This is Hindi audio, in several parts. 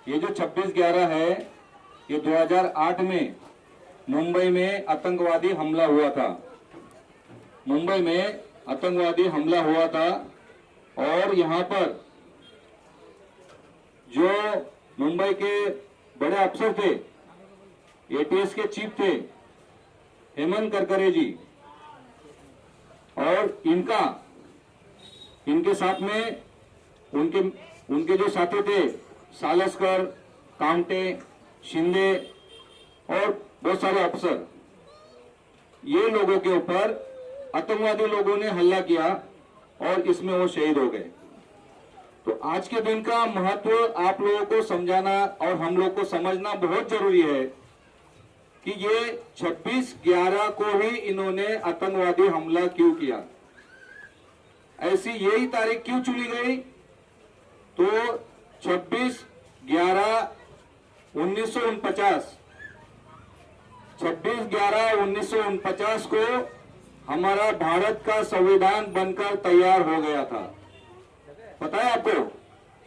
ये जो 26/11 है, ये 2008 में मुंबई में आतंकवादी हमला हुआ था। मुंबई में आतंकवादी हमला हुआ था और यहाँ पर जो मुंबई के बड़े अफसर थे, एटीएस के चीफ थे हेमंत करकरे जी, और इनके साथ में उनके जो साथी थे सालस्कर, कामटे, शिंदे और बहुत सारे अफसर, ये लोगों के ऊपर आतंकवादी लोगों ने हमला किया और इसमें वो शहीद हो गए। तो आज के दिन का महत्व आप लोगों को समझाना और हम लोग को समझना बहुत जरूरी है कि ये 26/11 को ही इन्होंने आतंकवादी हमला क्यों किया, ऐसी यही तारीख क्यों चुनी गई। तो 26/11/1949 26/11/1949 को हमारा भारत का संविधान बनकर तैयार हो गया था। पता है आपको?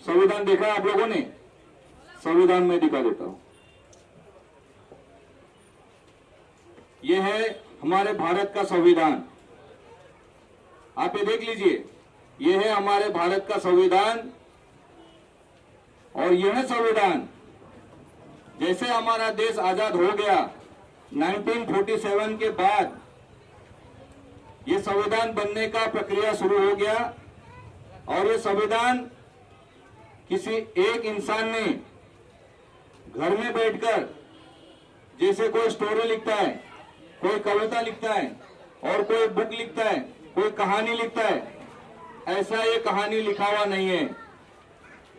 संविधान देखा है आप लोगों ने? संविधान में दिखा देता हूं। यह है हमारे भारत का संविधान, आप ये देख लीजिए। यह है हमारे भारत का संविधान, और यह संविधान जैसे हमारा देश आजाद हो गया 1947 के बाद, ये संविधान बनने का प्रक्रिया शुरू हो गया। और ये संविधान किसी एक इंसान ने घर में बैठकर, जैसे कोई स्टोरी लिखता है, कोई कविता लिखता है और कोई बुक लिखता है, कोई कहानी लिखता है, ऐसा ये कहानी लिखा हुआ नहीं है।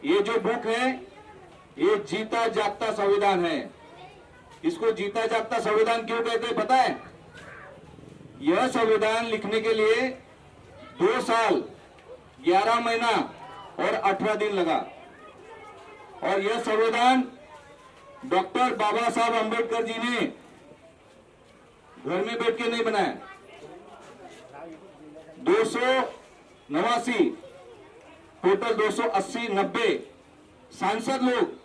ये जो बुक है ये जीता जागता संविधान है। इसको जीता जागता संविधान क्यों कहते हैं पता है? यह संविधान लिखने के लिए 2 साल 11 महीना और 18 दिन लगा। और यह संविधान डॉक्टर बाबा साहब अंबेडकर जी ने घर में बैठ के नहीं बनाया। 289 टोटल 280-90 सांसद लोग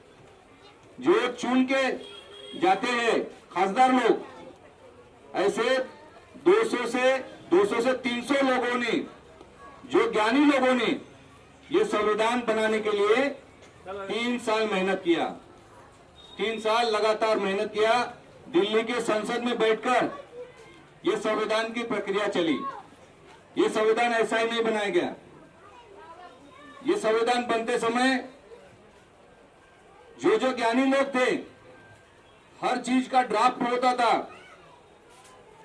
जो चुन के जाते हैं, खासदार लोग, ऐसे 200 से 300 लोगों ने, जो ज्ञानी लोगों ने ये संविधान बनाने के लिए 3 साल मेहनत किया। 3 साल लगातार मेहनत किया। दिल्ली के संसद में बैठकर ये संविधान की प्रक्रिया चली। ये संविधान ऐसा ही नहीं बनाया गया। ये संविधान बनते समय जो ज्ञानी लोग थे, हर चीज का ड्राफ्ट होता था,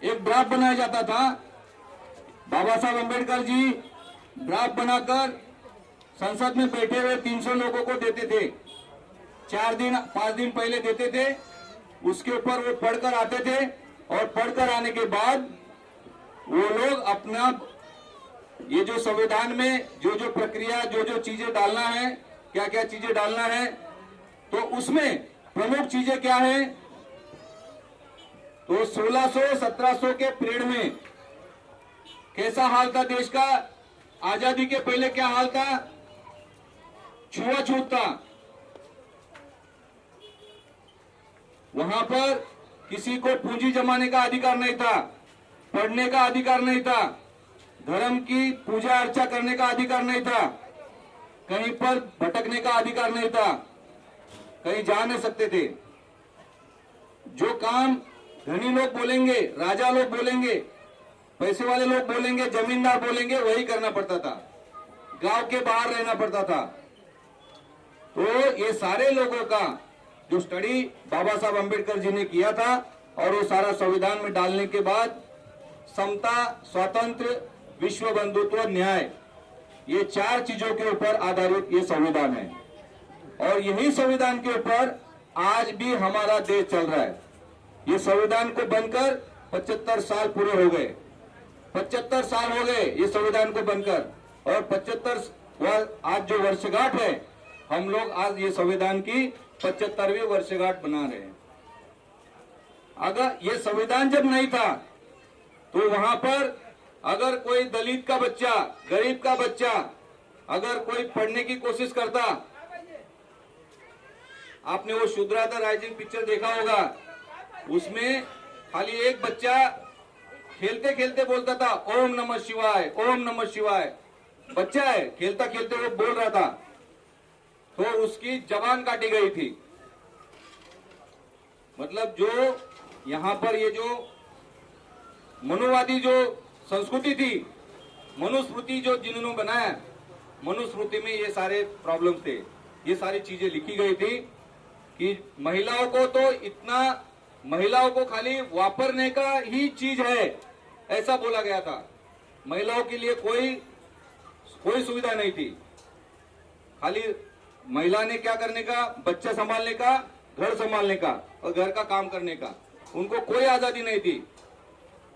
एक ड्राफ्ट बनाया जाता था। बाबा साहब अंबेडकर जी ड्राफ्ट बनाकर संसद में बैठे हुए 300 लोगों को देते थे। 5 दिन पहले देते थे। उसके ऊपर वो पढ़कर आते थे और पढ़कर आने के बाद वो लोग अपना ये जो संविधान में जो प्रक्रिया, जो चीजें डालना है, क्या क्या चीजें डालना है, तो उसमें प्रमुख चीजें क्या है। तो 1600-1700 के पीरियड में कैसा हाल था देश का? आजादी के पहले क्या हाल था? छुआछूत था। वहां पर किसी को पूंजी जमाने का अधिकार नहीं था, पढ़ने का अधिकार नहीं था, धर्म की पूजा अर्चा करने का अधिकार नहीं था, कहीं पर भटकने का अधिकार नहीं था, कहीं जा नहीं सकते थे। जो काम धनी लोग बोलेंगे, राजा लोग बोलेंगे, पैसे वाले लोग बोलेंगे, जमींदार बोलेंगे, वही करना पड़ता था। गांव के बाहर रहना पड़ता था। तो ये सारे लोगों का जो स्टडी बाबा साहब अंबेडकर जी ने किया था, और वो सारा संविधान में डालने के बाद समता, स्वातंत्र, विश्व बंधुत्व, न्याय, ये 4 चीजों के ऊपर आधारित ये संविधान है। और यही संविधान के ऊपर आज भी हमारा देश चल रहा है। ये संविधान को बनकर 75 साल पूरे हो गए। 75 साल हो गए ये संविधान को बनकर, और 75 आज जो वर्षगांठ है, हम लोग आज ये संविधान की 75वीं वर्षगांठ बना रहे हैं। अगर ये संविधान जब नहीं था तो वहां पर अगर कोई दलित का बच्चा, गरीब का बच्चा अगर कोई पढ़ने की कोशिश करता, आपने वो शुद्राधा राइजिंग पिक्चर देखा होगा, उसमें खाली एक बच्चा खेलते खेलते बोलता था ओम नमः शिवाय, ओम नमः शिवाय। बच्चा है, खेलता खेलते वो बोल रहा था, तो उसकी जबान काटी गई थी। मतलब जो यहाँ पर ये जो मनुवादी जो संस्कृति थी, मनुस्मृति जो जिन्होंने बनाया, मनुस्मृति में ये सारे प्रॉब्लम थे, ये सारी चीजें लिखी गई थी कि महिलाओं को तो इतना, महिलाओं को खाली वापरने का ही चीज है, ऐसा बोला गया था। महिलाओं के लिए कोई सुविधा नहीं थी। खाली महिला ने क्या करने का, बच्चा संभालने का, घर संभालने का और घर का काम करने का। उनको कोई आजादी नहीं थी,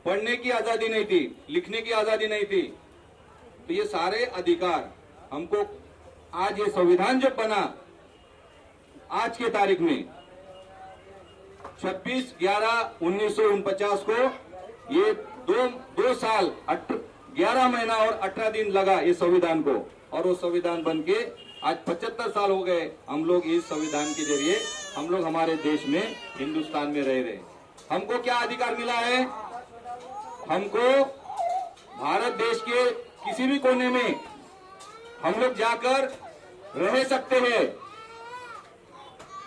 पढ़ने की आजादी नहीं थी, लिखने की आजादी नहीं थी। तो ये सारे अधिकार हमको आज ये संविधान जब बना, आज के तारीख में 26/11/1949 को ये दो साल 11 महीना और 18 दिन लगा ये संविधान को, और वो संविधान बन के आज 75 साल हो गए। हम लोग इस संविधान के जरिए हम लोग हमारे देश में, हिंदुस्तान में रह रहे। हमको क्या अधिकार मिला है? हमको भारत देश के किसी भी कोने में हम लोग जाकर रह सकते हैं,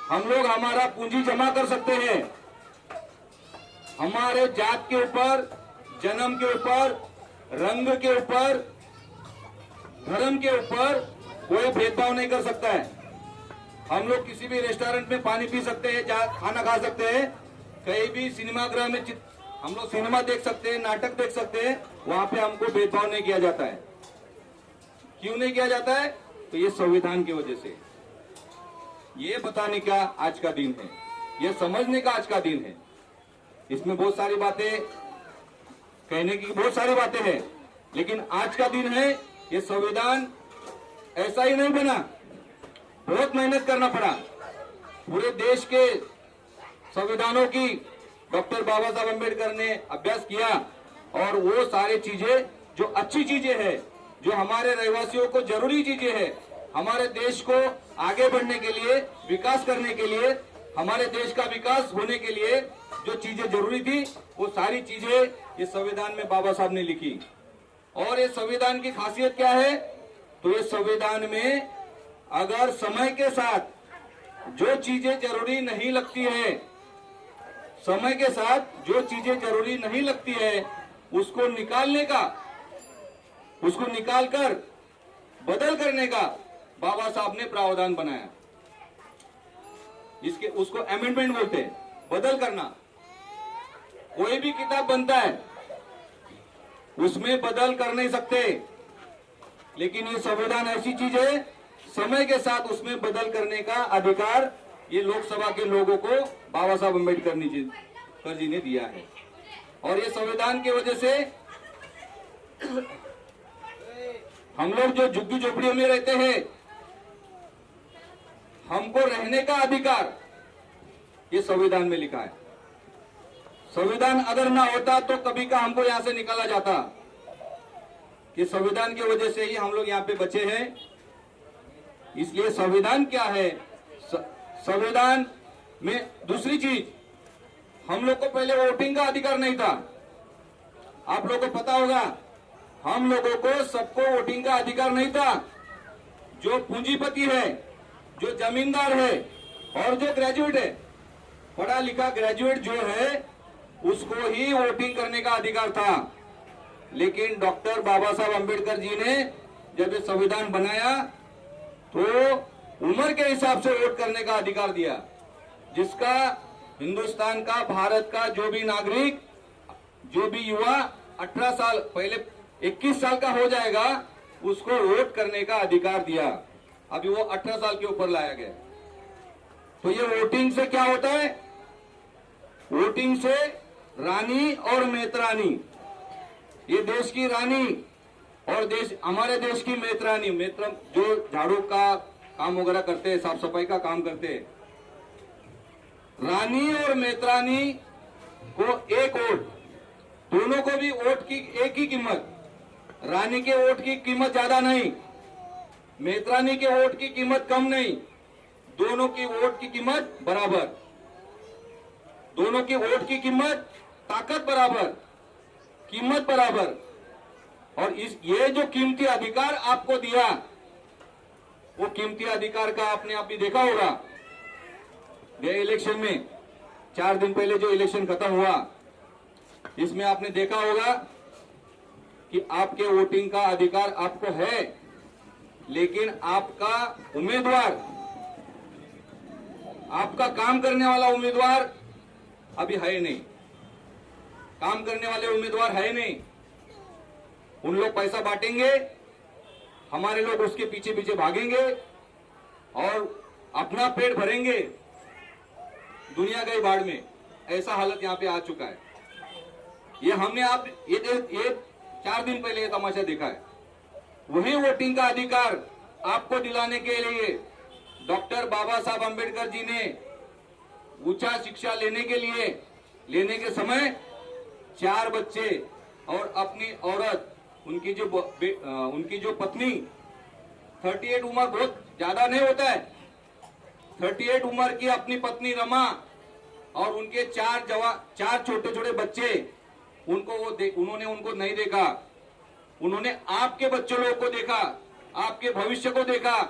हम लोग हमारा पूंजी जमा कर सकते हैं। हमारे जात के ऊपर, जन्म के ऊपर, रंग के ऊपर, धर्म के ऊपर कोई भेदभाव नहीं कर सकता है। हम लोग किसी भी रेस्टोरेंट में पानी पी सकते हैं, खाना खा सकते हैं, कहीं भी सिनेमा गृह में हम लोग सिनेमा देख सकते हैं, नाटक देख सकते हैं, वहां पे हमको भेदभाव नहीं किया जाता है। क्यों नहीं किया जाता है? तो ये संविधान की वजह से। ये बताने का आज का दिन है, ये समझने का आज का दिन है। इसमें बहुत सारी बातें कहने की, बहुत सारी बातें हैं, लेकिन आज का दिन है। ये संविधान ऐसा ही नहीं बना, बहुत मेहनत करना पड़ा। पूरे देश के संविधानों की डॉक्टर बाबा साहब अम्बेडकर ने अभ्यास किया, और वो सारी चीजें जो अच्छी चीजें हैं, जो हमारे रहवासियों को जरूरी चीजें हैं, हमारे देश को आगे बढ़ने के लिए, विकास करने के लिए, हमारे देश का विकास होने के लिए जो चीजें जरूरी थी, वो सारी चीजें ये संविधान में बाबा साहब ने लिखी। और ये संविधान की खासियत क्या है? तो ये संविधान में अगर समय के साथ जो चीजें जरूरी नहीं लगती है, समय के साथ जो चीजें जरूरी नहीं लगती है, उसको निकालने का, उसको निकालकर बदल करने का बाबा साहब ने प्रावधान बनाया। उसको अमेंडमेंट बोलते हैं, बदल करना। कोई भी किताब बनता है उसमें बदल कर नहीं सकते, लेकिन ये संविधान ऐसी चीज है, समय के साथ उसमें बदल करने का अधिकार ये लोकसभा के लोगों को बाबा साहब अम्बेडकर जी ने दिया है। और ये संविधान की वजह से हम लोग जो झुग्गी झोपड़ियों में रहते हैं, हमको रहने का अधिकार ये संविधान में लिखा है। संविधान अगर ना होता तो कभी का हमको यहां से निकाला जाता। ये संविधान की वजह से ही हम लोग यहाँ पे बचे हैं। इसलिए संविधान क्या है? संविधान में दूसरी चीज, हम लोग को पहले वोटिंग का अधिकार नहीं था। आप लोगों को पता होगा, हम लोगों को सबको वोटिंग का अधिकार नहीं था। जो पूंजीपति है, जो जमींदार है और जो ग्रेजुएट है, पढ़ा लिखा ग्रेजुएट जो है, उसको ही वोटिंग करने का अधिकार था। लेकिन डॉक्टर बाबा साहब अम्बेडकर जी ने जब ये संविधान बनाया तो उम्र के हिसाब से वोट करने का अधिकार दिया, जिसका हिंदुस्तान का, भारत का जो भी नागरिक, जो भी युवा 18 साल, पहले 21 साल का हो जाएगा, उसको वोट करने का अधिकार दिया। अभी वो 18 साल के ऊपर लाया गया। तो ये वोटिंग से क्या होता है? वोटिंग से रानी और मेतरानी, ये देश की रानी और हमारे देश की मेतरानी, जो झाड़ू का काम वगैरह करते हैं, साफ सफाई का काम करते हैं, रानी और मेतरानी को एक वोट, दोनों को भी वोट की एक ही कीमत। रानी के वोट की कीमत ज्यादा नहीं, मेतरानी के वोट की कीमत कम नहीं, दोनों की वोट की कीमत बराबर, दोनों की वोट की कीमत, ताकत बराबर, कीमत बराबर। और ये जो कीमती अधिकार आपको दिया, वो कीमती अधिकार का आपने अभी देखा होगा गए इलेक्शन में, 4 दिन पहले जो इलेक्शन खत्म हुआ, इसमें आपने देखा होगा कि आपके वोटिंग का अधिकार आपको है, लेकिन आपका उम्मीदवार, आपका काम करने वाला उम्मीदवार अभी है नहीं, काम करने वाले उम्मीदवार है नहीं। उन लोग पैसा बांटेंगे, हमारे लोग उसके पीछे पीछे भागेंगे और अपना पेट भरेंगे, दुनिया गई बाढ़ में। ऐसा हालत यहाँ पे आ चुका है। ये हमने आप ये 4 दिन पहले ये तमाशा देखा है। वही वोटिंग का अधिकार आपको दिलाने के लिए डॉक्टर बाबा साहब अंबेडकर जी ने उच्च शिक्षा लेने के समय 4 बच्चे और अपनी औरत, उनकी जो पत्नी, 38 उम्र बहुत ज्यादा नहीं होता है, 38 उम्र की अपनी पत्नी रमा और उनके 4 छोटे छोटे बच्चे, उन्होंने उनको नहीं देखा, उन्होंने आपके बच्चों लोगों को देखा, आपके भविष्य को देखा,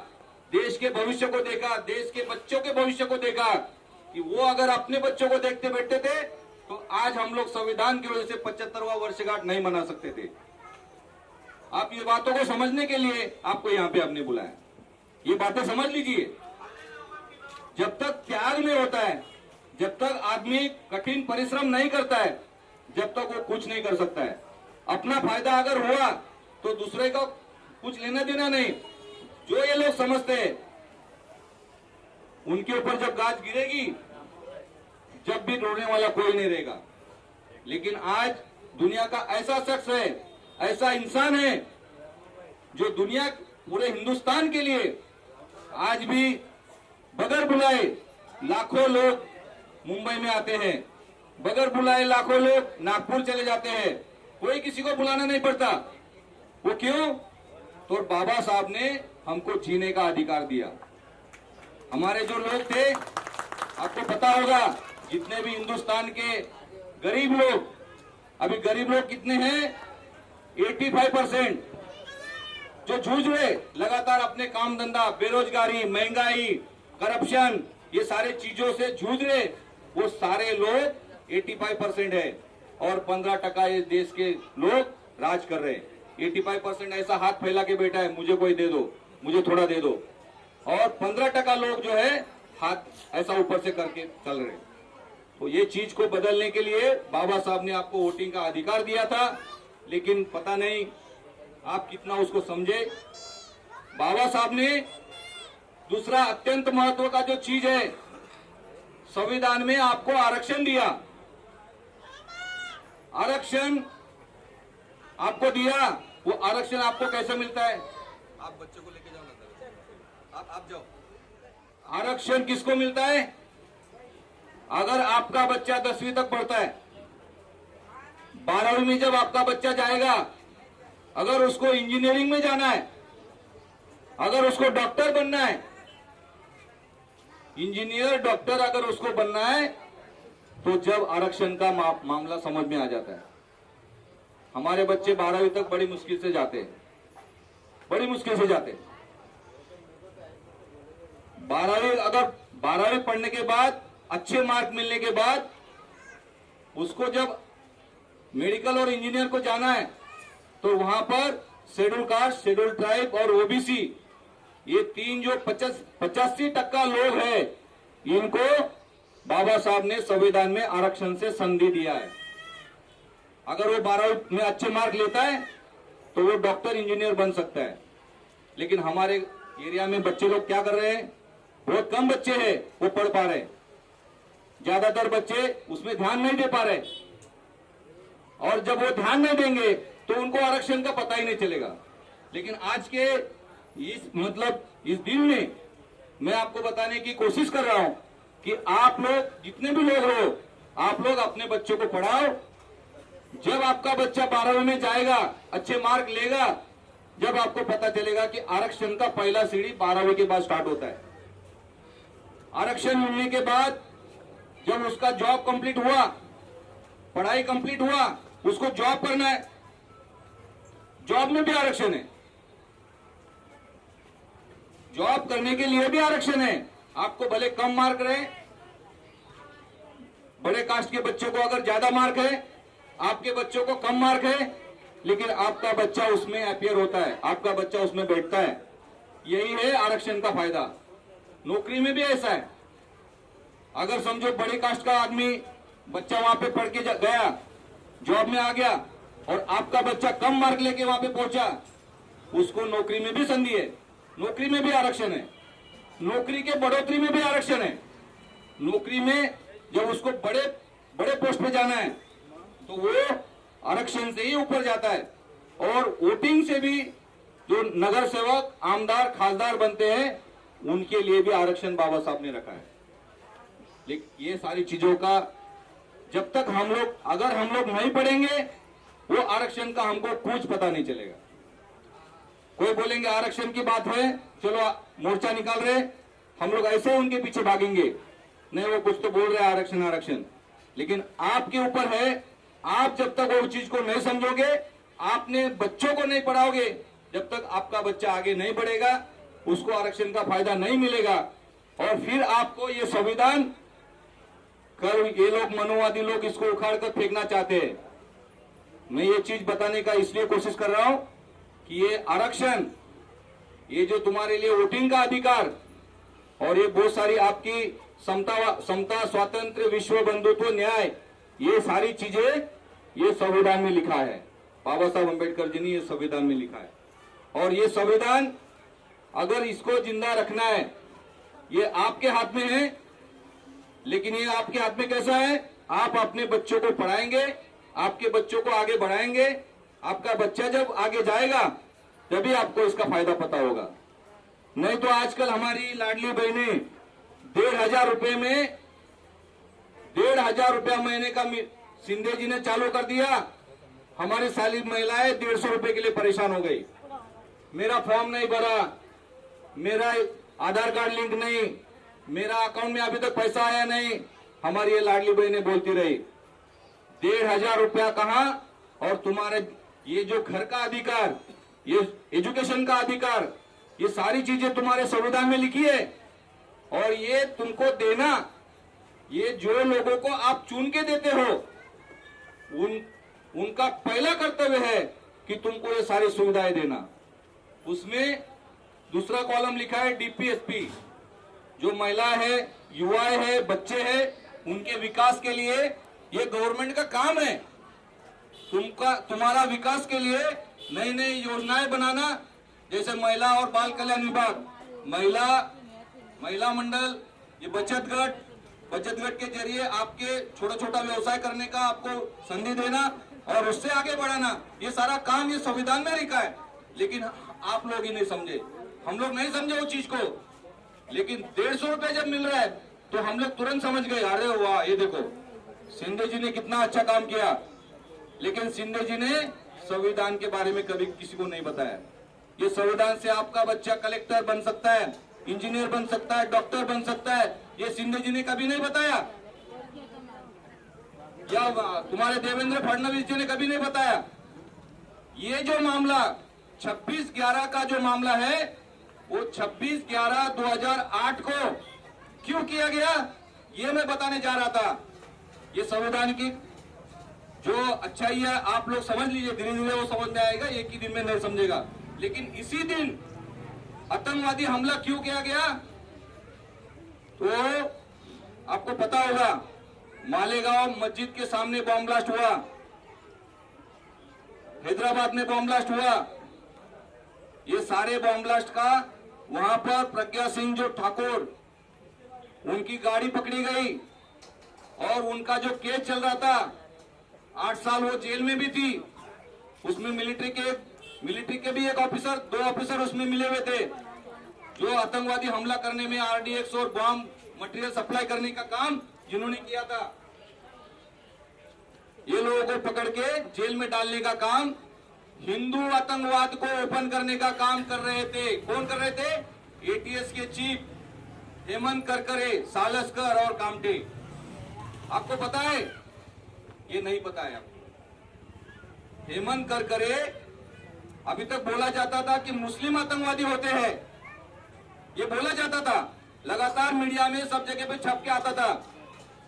देश के भविष्य को देखा, देश के बच्चों के भविष्य को देखा कि वो अगर अपने बच्चों को देखते बैठते थे तो आज हम लोग संविधान की वजह से 75वां वर्षगांठ नहीं मना सकते थे। आप ये बातों को समझने के लिए आपको यहाँ पे आपने बुलाया। ये बातें समझ लीजिए। जब तक त्याग नहीं होता है, जब तक आदमी कठिन परिश्रम नहीं करता है, जब तक वो कुछ नहीं कर सकता है। अपना फायदा अगर हुआ तो दूसरे का कुछ लेना देना नहीं। जो ये लोग समझते हैं, उनके ऊपर जब गाज गिरेगी, जब भी रोने वाला कोई नहीं रहेगा। लेकिन आज दुनिया का ऐसा शख्स है, ऐसा इंसान है जो दुनिया, पूरे हिंदुस्तान के लिए आज भी बगैर बुलाए लाखों लोग मुंबई में आते हैं, बगैर बुलाए लाखों लोग नागपुर चले जाते हैं, कोई किसी को बुलाना नहीं पड़ता। वो क्यों? तो बाबा साहब ने हमको जीने का अधिकार दिया। हमारे जो लोग थे, आपको पता होगा, जितने भी हिंदुस्तान के गरीब लोग, अभी गरीब लोग कितने हैं? 85% जो जूझ रहे लगातार अपने काम धंधा, बेरोजगारी, महंगाई, करप्शन, ये सारे चीजों से जूझ रहे, वो सारे लोग 85% है और 15% ये देश के लोग राज कर रहे हैं। 85% ऐसा हाथ फैला के बैठा है, मुझे कोई दे दो, मुझे थोड़ा दे दो, और 15% लोग जो है हाथ ऐसा ऊपर से करके चल रहे। तो ये चीज को बदलने के लिए बाबा साहब ने आपको वोटिंग का अधिकार दिया था, लेकिन पता नहीं आप कितना उसको समझे। बाबा साहब ने दूसरा अत्यंत महत्व का जो चीज है, संविधान में आपको आरक्षण दिया। आरक्षण आपको दिया। वो आरक्षण आपको कैसे मिलता है? आप बच्चे को लेके जाओ ना, आप जाओ। आरक्षण किसको मिलता है? अगर आपका बच्चा 10वीं तक पढ़ता है, 12वीं में जब आपका बच्चा जाएगा, अगर उसको इंजीनियरिंग में जाना है, अगर उसको डॉक्टर बनना है, इंजीनियर डॉक्टर अगर उसको बनना है, तो जब आरक्षण का मामला समझ में आ जाता है। हमारे बच्चे 12वीं तक बड़ी मुश्किल से जाते हैं, बड़ी मुश्किल से जाते हैं। 12वीं पढ़ने के बाद, अच्छे मार्क मिलने के बाद, उसको जब मेडिकल और इंजीनियर को जाना है, तो वहां पर शेड्यूल कास्ट, शेड्यूल ट्राइब और ओबीसी, ये 3 जो 85% लोग हैं, इनको बाबा साहब ने संविधान में आरक्षण से संधि दिया है। अगर वो 12वीं में अच्छे मार्क लेता है तो वो डॉक्टर, इंजीनियर बन सकता है। लेकिन हमारे एरिया में बच्चे लोग क्या कर रहे हैं? बहुत कम बच्चे हैं वो पढ़ पा रहे, ज्यादातर बच्चे उसमें ध्यान नहीं दे पा रहे, और जब वो ध्यान नहीं देंगे तो उनको आरक्षण का पता ही नहीं चलेगा। लेकिन आज के इस दिन में मैं आपको बताने की कोशिश कर रहा हूं कि आप लोग, जितने भी लोग हो, आप लोग अपने बच्चों को पढ़ाओ। जब आपका बच्चा 12वीं में जाएगा, अच्छे मार्क लेगा, जब आपको पता चलेगा कि आरक्षण का पहला सीढ़ी 12वीं के बाद स्टार्ट होता है। आरक्षण मिलने के बाद जब उसका जॉब कंप्लीट हुआ, पढ़ाई कंप्लीट हुआ, उसको जॉब करना है, जॉब में भी आरक्षण है, जॉब करने के लिए भी आरक्षण है। आपको भले कम मार्क रहे, बड़े कास्ट के बच्चों को अगर ज्यादा मार्क है, आपके बच्चों को कम मार्क है, लेकिन आपका बच्चा उसमें अपीयर होता है, आपका बच्चा उसमें बैठता है। यही है आरक्षण का फायदा। नौकरी में भी ऐसा है। अगर समझो बड़े कास्ट का आदमी बच्चा वहां पे पढ़ के गया, जॉब में आ गया, और आपका बच्चा कम मार्क लेके वहां पे पहुंचा, उसको नौकरी में भी संधि है, नौकरी में भी आरक्षण है, नौकरी के बढ़ोतरी में भी आरक्षण है। नौकरी में जब उसको बड़े बड़े पोस्ट पे जाना है तो वो आरक्षण से ही ऊपर जाता है। और वोटिंग से भी जो नगर सेवक, आमदार, खासदार बनते हैं, उनके लिए भी आरक्षण बाबा साहब ने रखा है। लेकिन ये सारी चीजों का जब तक अगर हम लोग नहीं पढ़ेंगे, वो आरक्षण का हमको कुछ पता नहीं चलेगा। कोई बोलेंगे आरक्षण की बात है, चलो मोर्चा निकाल रहे, हम लोग ऐसे उनके पीछे भागेंगे, नहीं वो कुछ तो बोल रहे आरक्षण आरक्षण। लेकिन आपके ऊपर है, आप जब तक वो चीज को नहीं समझोगे, आपने बच्चों को नहीं पढ़ाओगे, जब तक आपका बच्चा आगे नहीं बढ़ेगा, उसको आरक्षण का फायदा नहीं मिलेगा। और फिर आपको ये संविधान ये लोग मनोवादी लोग इसको उखाड़ कर फेंकना चाहते हैं। मैं ये चीज बताने का इसलिए कोशिश कर रहा हूं कि ये आरक्षण, ये जो तुम्हारे लिए वोटिंग का अधिकार, और ये बहुत सारी आपकी समता, स्वातंत्र, विश्व बंधुत्व, न्याय, ये सारी चीजें ये संविधान में लिखा है। बाबा साहब अम्बेडकर जी ने ये संविधान में लिखा है। और ये संविधान अगर इसको जिंदा रखना है, ये आपके हाथ में है। लेकिन ये आपके हाथ में कैसा है? आप अपने बच्चों को पढ़ाएंगे, आपके बच्चों को आगे बढ़ाएंगे। आपका बच्चा जब आगे जाएगा तभी आपको इसका फायदा पता होगा। नहीं तो आजकल हमारी लाडली बहनें 1,500 रुपए में 1,500 रुपया महीने का शिंदे जी ने चालू कर दिया। हमारी साली महिलाएं 150 रुपए के लिए परेशान हो गई। मेरा फॉर्म नहीं भरा, मेरा आधार कार्ड लिंक नहीं, मेरा अकाउंट में अभी तक पैसा आया नहीं। हमारी ये लाडली बहनें बोलती रही 1,500 रुपया कहां, और तुम्हारे ये जो घर का अधिकार, ये एजुकेशन का अधिकार, ये सारी चीजें तुम्हारे संविधान में लिखी है। और ये तुमको देना, ये जो लोगों को आप चुन के देते हो, उनका पहला कर्तव्य है कि तुमको ये सारी सुविधाएं देना। उसमें दूसरा कॉलम लिखा है डीपीएसपी, जो महिला है, युवा है, बच्चे हैं, उनके विकास के लिए ये गवर्नमेंट का काम है। तुम्हारा विकास के लिए नई नई योजनाएं बनाना, जैसे महिला और बाल कल्याण विभाग, महिला मंडल, ये बचत गट के जरिए आपके छोटा छोटा व्यवसाय करने का आपको संधि देना और उससे आगे बढ़ाना, ये सारा काम ये संविधान में लिखा है। लेकिन आप लोग ही नहीं समझे, हम लोग नहीं समझे वो चीज को। लेकिन 150 रुपए जब मिल रहा है तो हम लोग तुरंत समझ गए, अरे वाह, ये देखो शिंदे जी ने कितना अच्छा काम किया। लेकिन शिंदे जी ने संविधान के बारे में कभी किसी को नहीं बताया। ये संविधान से आपका बच्चा कलेक्टर बन सकता है, इंजीनियर बन सकता है, डॉक्टर बन सकता है, ये शिंदे जी ने कभी नहीं बताया। या तुम्हारे देवेंद्र फडणवीस जी ने कभी नहीं बताया। ये जो मामला 26/11 का जो मामला है, वो 26/11/2008 को क्यों किया गया, ये मैं बताने जा रहा था। ये संविधान की जो अच्छाई है आप लोग समझ लीजिए, धीरे धीरे वो समझ में आएगा, एक ही दिन में नहीं समझेगा। लेकिन इसी दिन आतंकवादी हमला क्यों किया गया, तो आपको पता होगा, मालेगांव मस्जिद के सामने बॉम्ब ब्लास्ट हुआ, हैदराबाद में बॉम्ब ब्लास्ट हुआ। ये सारे बॉम्ब ब्लास्ट का वहां पर प्रज्ञा सिंह जो ठाकुर, उनकी गाड़ी पकड़ी गई और उनका जो केस चल रहा था, 8 साल वो जेल में भी थी। उसमें मिलिट्री के भी एक ऑफिसर, 2 ऑफिसर उसमें मिले हुए थे, जो आतंकवादी हमला करने में आरडीएक्स और बॉम्ब मटेरियल सप्लाई करने का काम जिन्होंने किया था। ये लोगों को पकड़ के जेल में डालने का काम, हिंदू आतंकवाद को ओपन करने का काम कर रहे थे। कौन कर रहे थे? एटीएस के चीफ, हेमंत करकरे, सालस्कर और कामटे। आपको पता है? ये नहीं पता है आपको। हेमंत करकरे, अभी तक बोला जाता था कि मुस्लिम आतंकवादी होते हैं, ये बोला जाता था, लगातार मीडिया में सब जगह पे छप के आता था।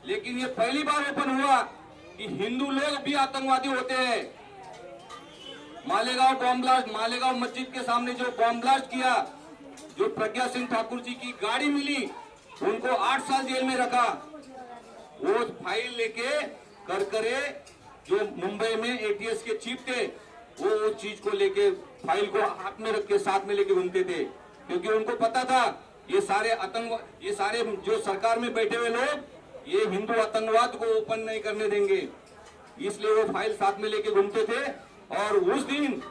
लेकिन ये पहली बार ओपन हुआ कि हिंदू लोग भी आतंकवादी होते हैं। मालेगांव बॉम्ब ब्लास्ट, मालेगांव मस्जिद के सामने जो बॉम्ब ब्लास्ट किया, जो प्रज्ञा सिंह ठाकुर जी की गाड़ी मिली, उनको 8 साल जेल में रखा। वो फाइल लेके करकरे, जो मुंबई में एटीएस के चीफ थे, वो चीज को लेके, फाइल को हाथ में रख के साथ में लेके घूमते थे, क्योंकि उनको पता था ये सारे आतंकवाद, ये सारे जो सरकार में बैठे हुए लोग, ये हिंदू आतंकवाद को ओपन नहीं करने देंगे, इसलिए वो फाइल साथ में लेके घूमते थे। और उस दिन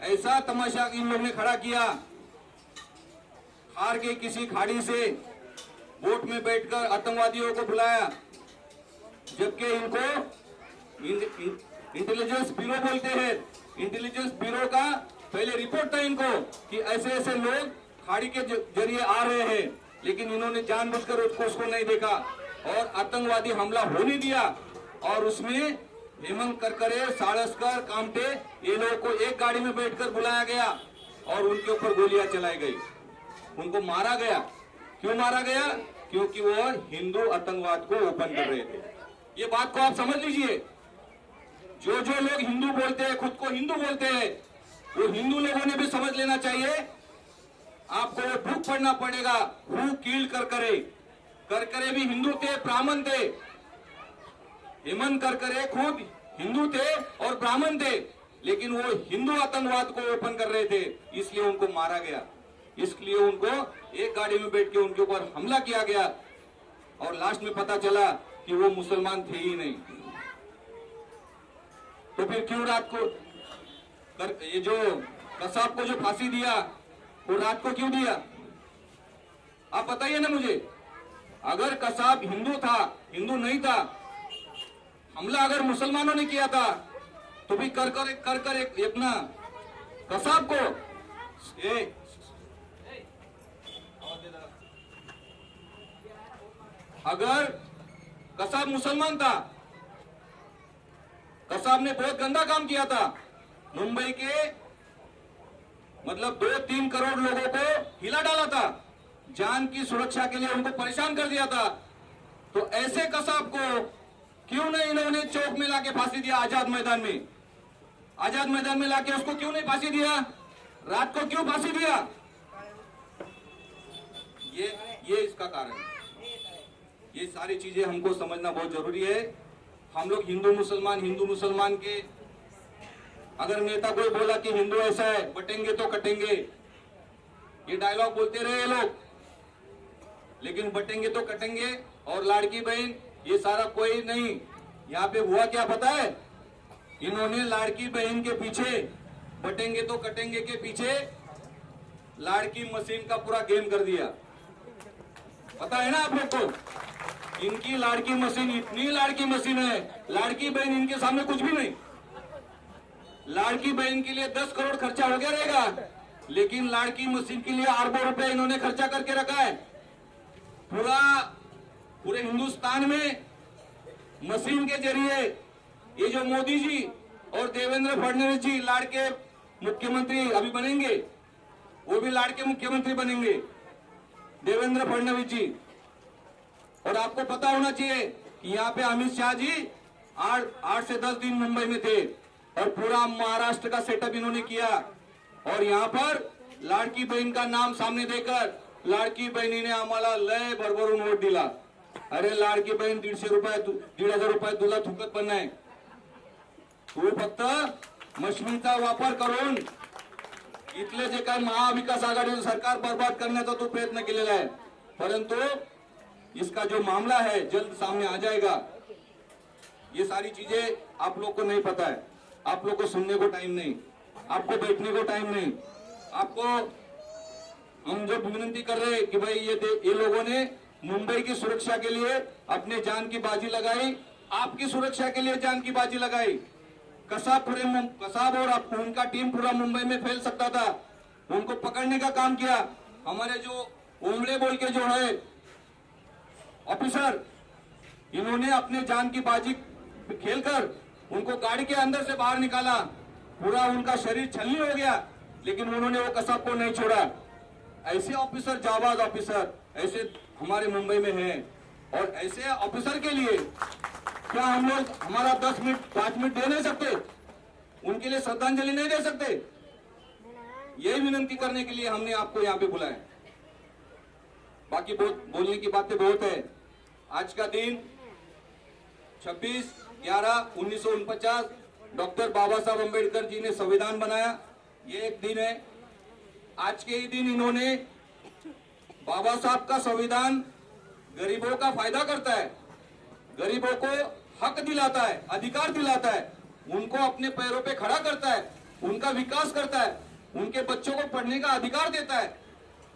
ऐसा तमाशा इन लोगों ने खड़ा किया, खार के किसी खाड़ी से बोट में बैठकर आतंकवादियों को बुलाया, जबकि इनको इंटेलिजेंस ब्यूरो बोलते हैं। इंटेलिजेंस ब्यूरो का पहले रिपोर्ट था इनको कि ऐसे ऐसे लोग खाड़ी के जरिए आ रहे हैं, लेकिन इन्होंने जानबूझकर उसको नहीं देखा और आतंकवादी हमला होने दिया। और उसमें हेमंत करकरे, सालस्कर, कामटे, ये लोगों को एक गाड़ी में बैठकर बुलाया गया और उनके ऊपर गोलियां चलाई गई, उनको मारा गया। क्यों मारा गया? क्योंकि वो हिंदू आतंकवाद को ओपन कर रहे थे। ये बात को आप समझ लीजिए। जो जो लोग हिंदू बोलते हैं, खुद को हिंदू बोलते हैं, वो हिंदू लोगों ने भी समझ लेना चाहिए। आपको वो बुक पढ़ना पड़ेगा, हु किल्ड करकरे। करकरे भी हिंदू थे, ब्राह्मण थे। हेमंत करकरे खुद हिंदू थे और ब्राह्मण थे, लेकिन वो हिंदू आतंकवाद को ओपन कर रहे थे, इसलिए उनको मारा गया। इसलिए उनको एक गाड़ी में बैठ के उनके ऊपर हमला किया गया और लास्ट में पता चला कि वो मुसलमान थे ही नहीं। तो फिर क्यों रात को ये जो कसाब को जो फांसी दिया, वो रात को क्यों दिया? आप बताइए ना मुझे। अगर कसाब हिंदू था, हिंदू नहीं था, हमला अगर मुसलमानों ने किया था, तो भी कर अपना कसाब को अगर कसाब मुसलमान था, कसाब ने बहुत गंदा काम किया था, मुंबई के मतलब 2-3 करोड़ लोगों को हिला डाला था, जान की सुरक्षा के लिए उनको परेशान कर दिया था। तो ऐसे कसाब को क्यों नहीं इन्होंने चौक में लाके फांसी दिया? आजाद मैदान में, आजाद मैदान में लाके उसको क्यों नहीं फांसी दिया? रात को क्यों फांसी दिया? ये इसका कारण है। ये सारी चीजें हमको समझना बहुत जरूरी है। हम लोग हिंदू मुसलमान के, अगर नेता कोई बोला कि हिंदू ऐसा है, बटेंगे तो कटेंगे, ये डायलॉग बोलते रहे लोग, लेकिन बटेंगे तो कटेंगे और लाड़की बहन, ये सारा कोई नहीं। यहाँ पे हुआ क्या पता है? इन्होंने लाड़की बहन के पीछे, बटेंगे तो कटेंगे के पीछे लाड़की मशीन का पूरा गेम कर दिया। पता है ना आप लोग को? इनकी लाड़की मशीन, इतनी लाड़की मशीन है, लाड़की बहन इनके सामने कुछ भी नहीं। लाड़की बहन के लिए 10 करोड़ खर्चा हो गया रहेगा, लेकिन लाड़की मशीन के लिए अरबों रुपए इन्होंने खर्चा करके रखा है। पूरे हिंदुस्तान में मशीन के जरिए ये जो मोदी जी और देवेंद्र फडणवीस जी लाड़के मुख्यमंत्री अभी बनेंगे, वो भी लाड़के मुख्यमंत्री बनेंगे, देवेंद्र फडणवीस जी। और आपको पता होना चाहिए कि यहाँ पे अमित शाह जी 8 से 10 दिन मुंबई में थे और पूरा महाराष्ट्र का सेटअप इन्होंने किया। और यहाँ पर लाड़की बहन का नाम सामने देकर लाड़की बहिणीने आम्हाला लय भरभरून वोट दिला। अरे लाडकी बहीण 150 रुपये 1,500 रुपये तुला थुकत पण नाही। तू फक्त मशीनचा वापर करून इथले जे काही महाविकास आघाडीचं सरकार बर्बाद करण्याचा तो प्रयत्न केलेला आहे, परंतु इसका जो मामला है जल्द सामने आ जाएगा। ये सारी चीजें आप लोग को नहीं पता है, आप लोग को सुनने को टाइम नहीं, आपको बैठने को टाइम नहीं। आपको हम जब विनती कर रहे कि भाई ये लोगों ने मुंबई की सुरक्षा के लिए अपने जान की बाजी लगाई, आपकी सुरक्षा के लिए जान की बाजी लगाई। कसाब और उनका टीम पूरा मुंबई में फैल सकता था, उनको पकड़ने का काम किया। हमारे जो ओमड़े बोल के जो है ऑफिसर, इन्होंने अपने जान की बाजी खेलकर उनको गाड़ी के अंदर से बाहर निकाला, पूरा उनका शरीर छलनी हो गया, लेकिन उन्होंने वो कसब को नहीं छोड़ा। ऐसे ऑफिसर, जाबाज ऑफिसर ऐसे हमारे मुंबई में हैं। और ऐसे ऑफिसर के लिए क्या हम लोग हमारा 10 मिनट 5 मिनट दे नहीं सकते? उनके लिए श्रद्धांजलि नहीं दे सकते? यही विनंती करने के लिए हमने आपको यहाँ पे बुलाया। बाकी बहुत बोलने की बातें बहुत है। आज का दिन 26/11/1949 डॉक्टर बाबा साहब अम्बेडकर जी ने संविधान बनाया, ये एक दिन है। आज के ही दिन इन्होंने बाबा साहब का संविधान गरीबों का फायदा करता है, गरीबों को हक दिलाता है, अधिकार दिलाता है, उनको अपने पैरों पे खड़ा करता है, उनका विकास करता है, उनके बच्चों को पढ़ने का अधिकार देता है।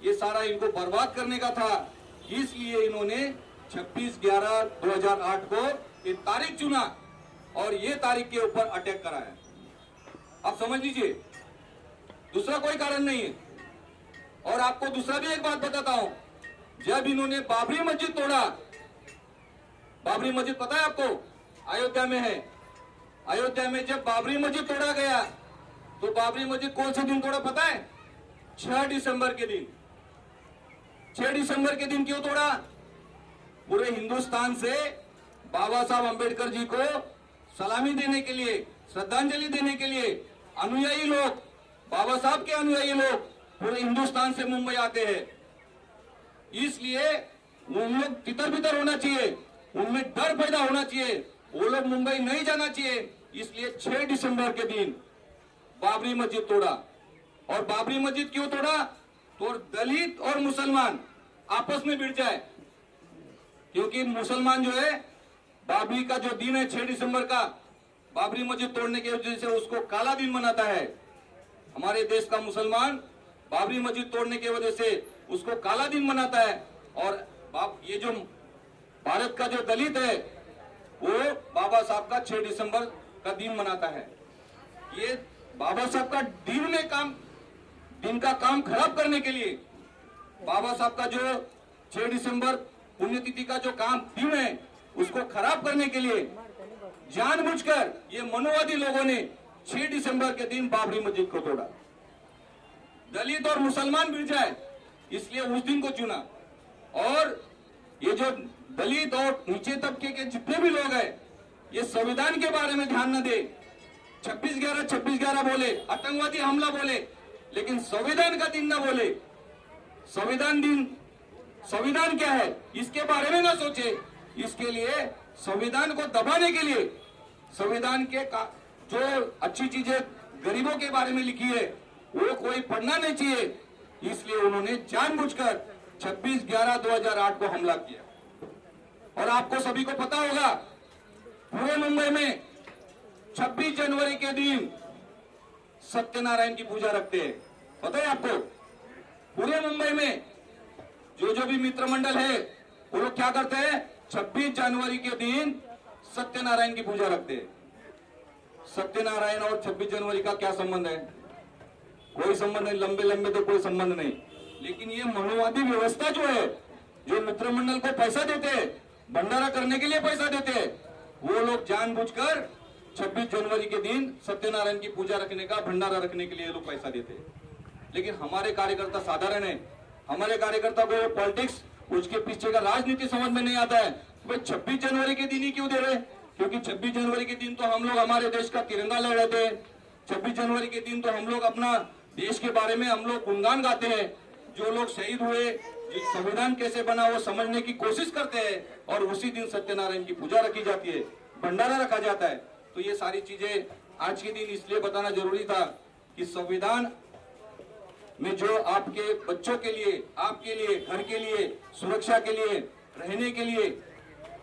ये सारा इनको बर्बाद करने का था, इसलिए इन्होंने 26/11/2008 को ये तारीख चुना और ये तारीख के ऊपर अटैक कराया। आप समझ लीजिए, दूसरा कोई कारण नहीं है। और आपको दूसरा भी एक बात बताता हूं, जब इन्होंने बाबरी मस्जिद तोड़ा, बाबरी मस्जिद पता है आपको, अयोध्या में है। अयोध्या में जब बाबरी मस्जिद तोड़ा गया तो बाबरी मस्जिद कौन से दिन तोड़ा पता है? 6 दिसंबर के दिन। 6 दिसंबर के दिन क्यों तोड़ा? पूरे हिंदुस्तान से बाबा साहब अंबेडकर जी को सलामी देने के लिए, श्रद्धांजलि देने के लिए अनुयायी लोग, बाबा साहब के अनुयायी लोग पूरे हिंदुस्तान से मुंबई आते हैं। इसलिए उन लोग तितर बितर होना चाहिए, उनमें डर पैदा होना चाहिए, वो लोग मुंबई नहीं जाना चाहिए। इसलिए 6 दिसंबर के दिन बाबरी मस्जिद तोड़ा। और बाबरी मस्जिद क्यों तोड़ा? तो दलित और मुसलमान आपस में भिड़ जाए, क्योंकि मुसलमान जो है बाबरी का जो दिन है 6 दिसंबर का, बाबरी मस्जिद तोड़ने की वजह से उसको काला दिन मनाता है। हमारे देश का मुसलमान बाबरी मस्जिद तोड़ने की वजह से उसको काला दिन मनाता है। और ये जो भारत का जो दलित है वो बाबा साहब का 6 दिसंबर का दिन मनाता है। ये बाबा साहब का दिन का काम खराब करने के लिए, बाबा साहब का जो 6 दिसंबर पुण्यतिथि का जो दिन है उसको खराब करने के लिए जानबूझकर ये मनुवादी लोगों ने 6 दिसंबर के दिन बाबरी मस्जिद को तोड़ा। दलित और मुसलमान भिड़ जाए इसलिए उस दिन को चुना। और ये जो दलित और नीचे तबके के जितने भी लोग हैं, ये संविधान के बारे में ध्यान न दे। 26/11 बोले, आतंकवादी हमला बोले, लेकिन संविधान का दिन ना बोले। संविधान क्या है इसके बारे में ना सोचे। इसके लिए संविधान को दबाने के लिए, संविधान के जो अच्छी चीजें गरीबों के बारे में लिखी है वो कोई पढ़ना नहीं चाहिए। इसलिए उन्होंने जानबूझकर 26/11/2008 को हमला किया। और आपको सभी को पता होगा, पूरे मुंबई में 26 जनवरी के दिन सत्यनारायण की पूजा रखते हैं। पता है आपको? पूरे मुंबई में जो भी मित्र मंडल है वो लोग क्या करते हैं? 26 जनवरी के दिन सत्यनारायण की पूजा रखते हैं। सत्यनारायण और 26 जनवरी का क्या संबंध है? कोई संबंध नहीं, लंबे तो कोई संबंध नहीं। लेकिन ये मनुवादी व्यवस्था जो है, जो मित्र मंडल को पैसा देते हैं, भंडारा करने के लिए पैसा देते हैं, वो लोग जानबूझकर 26 जनवरी के दिन सत्यनारायण की पूजा रखने का, भंडारा रखने के लिए लोग पैसा देते हैं। लेकिन हमारे कार्यकर्ता साधारण है, हमारे कार्यकर्ता को पॉलिटिक्स, उसके पीछे का राजनीति समझ में नहीं आता है। भाई 26 जनवरी के दिन ही क्यों दे रहे? क्योंकि 26 जनवरी के दिन तो हम लोग हमारे देश का तिरंगा लहराते हैं। 26 जनवरी के दिन तो हम लोग अपना देश के बारे में हम लोग गुणगान गाते हैं। जो लोग शहीद हुए, संविधान कैसे बना वो समझने की कोशिश करते हैं। और उसी दिन सत्यनारायण की पूजा रखी जाती है, भंडारा रखा जाता है। तो ये सारी चीजें आज के दिन इसलिए बताना जरूरी था कि संविधान में जो आपके बच्चों के लिए, आपके लिए, घर के लिए, सुरक्षा के लिए, रहने के लिए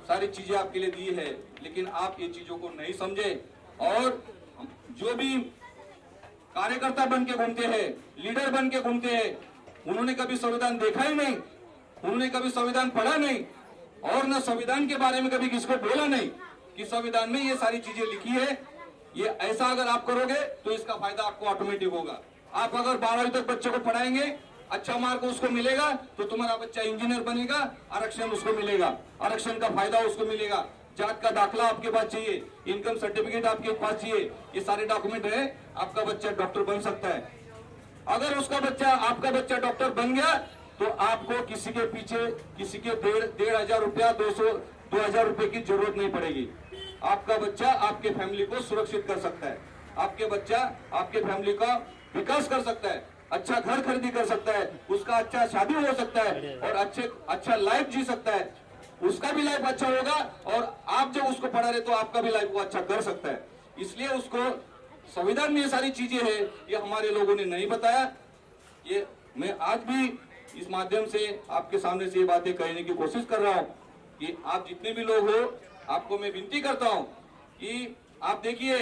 सारी चीजें आपके लिए दी है। लेकिन आप ये चीजों को नहीं समझे और जो भी कार्यकर्ता बन के घूमते हैं, लीडर बन के घूमते हैं, उन्होंने कभी संविधान देखा ही नहीं, उन्होंने कभी संविधान पढ़ा नहीं और न संविधान के बारे में कभी किसको बोला नहीं कि संविधान में ये सारी चीजें लिखी है। ये ऐसा अगर आप करोगे तो इसका फायदा आपको ऑटोमेटिक होगा। आप अगर 12वीं तक बच्चों को पढ़ाएंगे अच्छा मार्क उसको मिलेगा तो तुम्हारा बच्चा इंजीनियर बनेगा, आरक्षण उसको मिलेगा, आरक्षण का फायदा उसको मिलेगा। जात का दाखला आपके पास चाहिए, इनकम सर्टिफिकेट आपके पास चाहिए, ये सारे डॉक्यूमेंट है, आपका बच्चा डॉक्टर बन सकता है। अगर उसका बच्चा, आपका बच्चा डॉक्टर बन गया तो आपको किसी के पीछे, किसी के 1,500 रुपया, 2,000 रुपए की जरूरत नहीं पड़ेगी। आपका बच्चा आपके फैमिली को सुरक्षित कर सकता है, आपके बच्चा आपके फैमिली का विकास कर सकता है, अच्छा घर खरीदी कर सकता है, उसका अच्छा शादी हो सकता है और अच्छा लाइफ जी सकता है, उसका भी लाइफ अच्छा होगा और आप जब उसको पढ़ा रहे तो आपका भी लाइफ वो अच्छा कर सकता है। इसलिए उसको संविधान में ये सारी चीजें हैं, ये हमारे लोगों ने नहीं बताया। ये मैं आज भी इस माध्यम से आपके सामने से ये बातें कहने की कोशिश कर रहा हूँ कि आप जितने भी लोग हो, आपको मैं विनती करता हूँ कि आप देखिए,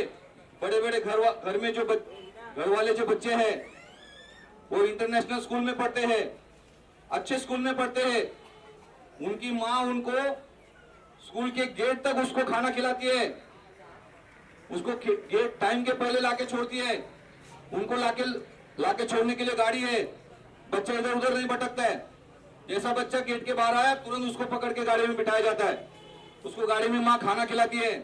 बड़े बड़े घर में जो घर वाले जो बच्चे हैं वो इंटरनेशनल स्कूल में पढ़ते हैं, अच्छे स्कूल में पढ़ते हैं, उनकी माँ उनको स्कूल के गेट तक उसको खाना खिलाती है, उसको गेट टाइम के पहले लाके छोड़ती है, उनको लाके छोड़ने के लिए गाड़ी है, बच्चा इधर उधर नहीं भटकता है। जैसा बच्चा गेट के बाहर आया तुरंत उसको पकड़ के गाड़ी में बिठाया जाता है, उसको गाड़ी में माँ खाना खिलाती है।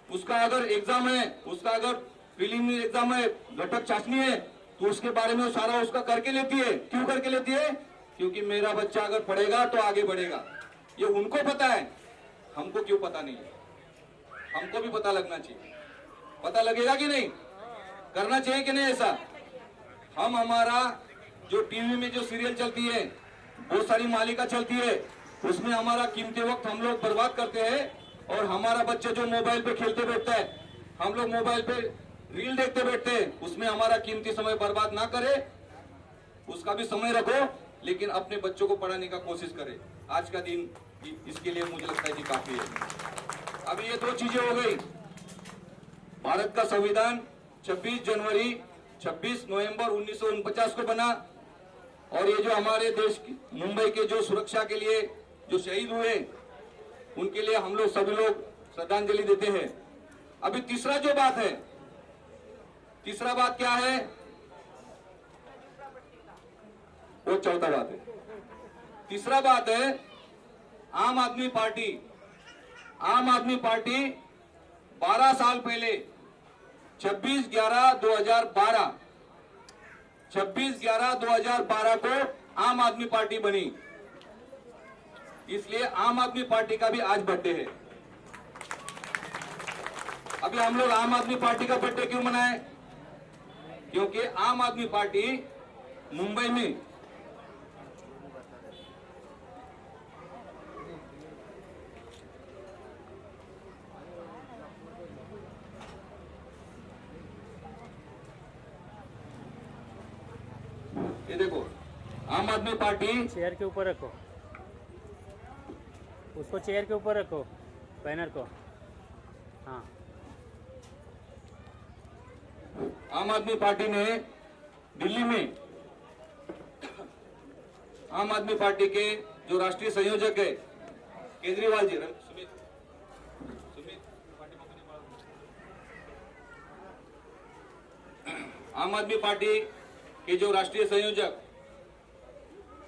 उसका अगर एग्जाम है, उसका अगर प्रीलिमिनरी एग्जाम है, घटक चाशनी है, तो उसके बारे में सारा उसका करके लेती है। क्यों करके लेती है? क्योंकि मेरा बच्चा अगर पढ़ेगा तो आगे बढ़ेगा। ये उनको पता है, हमको क्यों पता नहीं है? हमको भी पता लगना चाहिए। पता लगेगा कि नहीं? करना चाहिए कि नहीं ऐसा? हमारा जो टीवी में जो सीरियल चलती है, बहुत सारी मालिका चलती है, उसमें हमारा कीमती वक्त हम लोग बर्बाद करते हैं और हमारा बच्चा जो मोबाइल पे खेलते बैठता है, हम लोग मोबाइल पे रील देखते बैठते हैं, उसमें हमारा कीमती समय बर्बाद ना करे, उसका भी समय रखो, लेकिन अपने बच्चों को पढ़ाने का कोशिश करे। आज का दिन इसके लिए मुझे लगता है कि काफी है। अभी ये दो चीजें हो गई। भारत का संविधान 26 नवंबर 1949 को बना और ये जो हमारे देश मुंबई के जो सुरक्षा के लिए जो शहीद हुए, उनके लिए हम लोग सभी लोग श्रद्धांजलि देते हैं। अभी तीसरा जो बात है, तीसरा बात क्या है? वो चौथा बात है। तीसरा बात है आम आदमी पार्टी। आम आदमी पार्टी 12 साल पहले 26/11/2012 को आम आदमी पार्टी बनी। इसलिए आम आदमी पार्टी का भी आज बर्थडे है। अभी हम लोग आम आदमी पार्टी का बर्थडे क्यों मनाएं? क्योंकि आम आदमी पार्टी मुंबई में ये देखो, आम आदमी पार्टी चेयर के ऊपर रखो, उसको चेयर के ऊपर रखो, बैनर को। हाँ, आम आदमी पार्टी ने दिल्ली में, आम आदमी पार्टी के जो राष्ट्रीय संयोजक है केजरीवाल जी, आम आदमी पार्टी के जो राष्ट्रीय संयोजक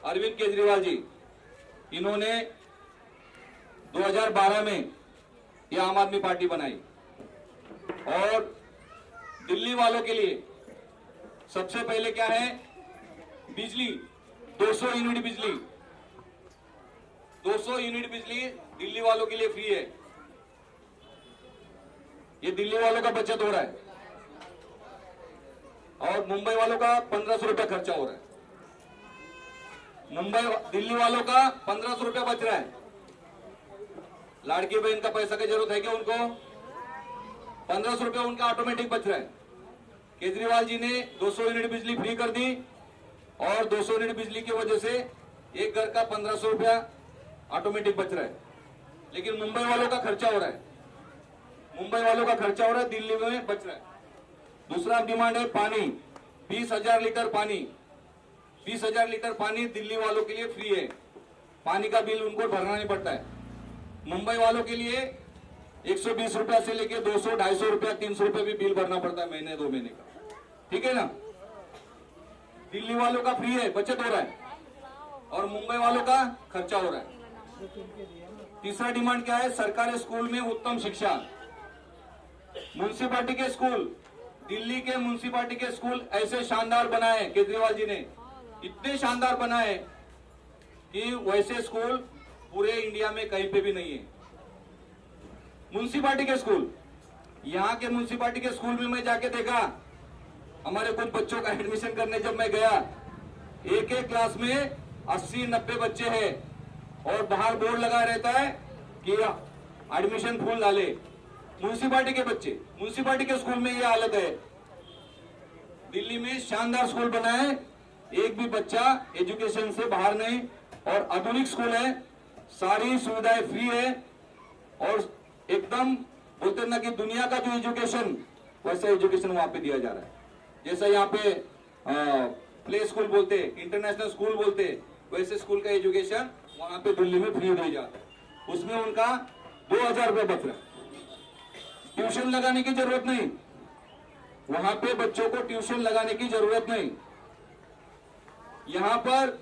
अरविंद केजरीवाल जी, इन्होंने 2012 में यह आम आदमी पार्टी बनाई और दिल्ली वालों के लिए सबसे पहले क्या है? बिजली, 200 यूनिट बिजली, 200 यूनिट बिजली दिल्ली वालों के लिए फ्री है। ये दिल्ली वालों का बचत हो रहा है और मुंबई वालों का 1500 रुपया खर्चा हो रहा है। दिल्ली वालों का 1500 रुपया बच रहा है। लाड़की बहन का पैसा की जरूरत है क्या उनको? 1500 रुपया उनका ऑटोमेटिक बच रहा है। केजरीवाल जी ने 200 यूनिट बिजली फ्री कर दी और 200 यूनिट बिजली की वजह से एक घर का 1500 रुपया ऑटोमेटिक बच रहा है। लेकिन मुंबई वालों का खर्चा हो रहा है, मुंबई वालों का खर्चा हो रहा है, दिल्ली में बच रहा है। दूसरा डिमांड है पानी, 20,000 लीटर पानी, 20,000 लीटर पानी दिल्ली वालों के लिए फ्री है। पानी का बिल उनको भरना नहीं पड़ता है। मुंबई वालों के लिए 120 रुपया से लेके 200, 250 रुपया, 300 रुपया भी बिल भरना पड़ता है महीने 2 महीने का। ठीक है ना? दिल्ली वालों का फ्री है, बचत हो रहा है, और मुंबई वालों का खर्चा हो रहा है। तीसरा डिमांड क्या है? सरकारी स्कूल में उत्तम शिक्षा। म्युनिसिपालिटी के स्कूल, दिल्ली के म्युनिसिपालिटी के स्कूल ऐसे शानदार बनाए केजरीवाल जी ने, इतने शानदार बनाए कि वैसे स्कूल पूरे इंडिया में कहीं पे भी नहीं है। म्युनिसिपालिटी के स्कूल, यहाँ के म्युनिसिपालिटी के स्कूल में मैं जाके देखा, हमारे कुछ बच्चों का एडमिशन करने जब मैं गया, एक एक क्लास में 80-90 बच्चे हैं और बाहर बोर्ड लगा रहता है कि एडमिशन फुल डाले। म्युनिसिपालिटी के बच्चे, म्युनिसिपालिटी के स्कूल में ये हालत है। दिल्ली में शानदार स्कूल बना है, एक भी बच्चा एजुकेशन से बाहर नहीं, और आधुनिक स्कूल है, सारी सुविधाएं फ्री है, और एकदम बोलते ना कि दुनिया का जो एजुकेशन, वैसा एजुकेशन वहां पे दिया जा रहा है। जैसा यहाँ पे प्ले स्कूल बोलते, इंटरनेशनल स्कूल बोलते, वैसे स्कूल का एजुकेशन वहां पे दिल्ली में फ्री दिया जाता है। उसमें उनका 2000 रुपये बच रहा है। ट्यूशन लगाने की जरूरत नहीं, वहां पे बच्चों को ट्यूशन लगाने की जरूरत नहीं। यहाँ पर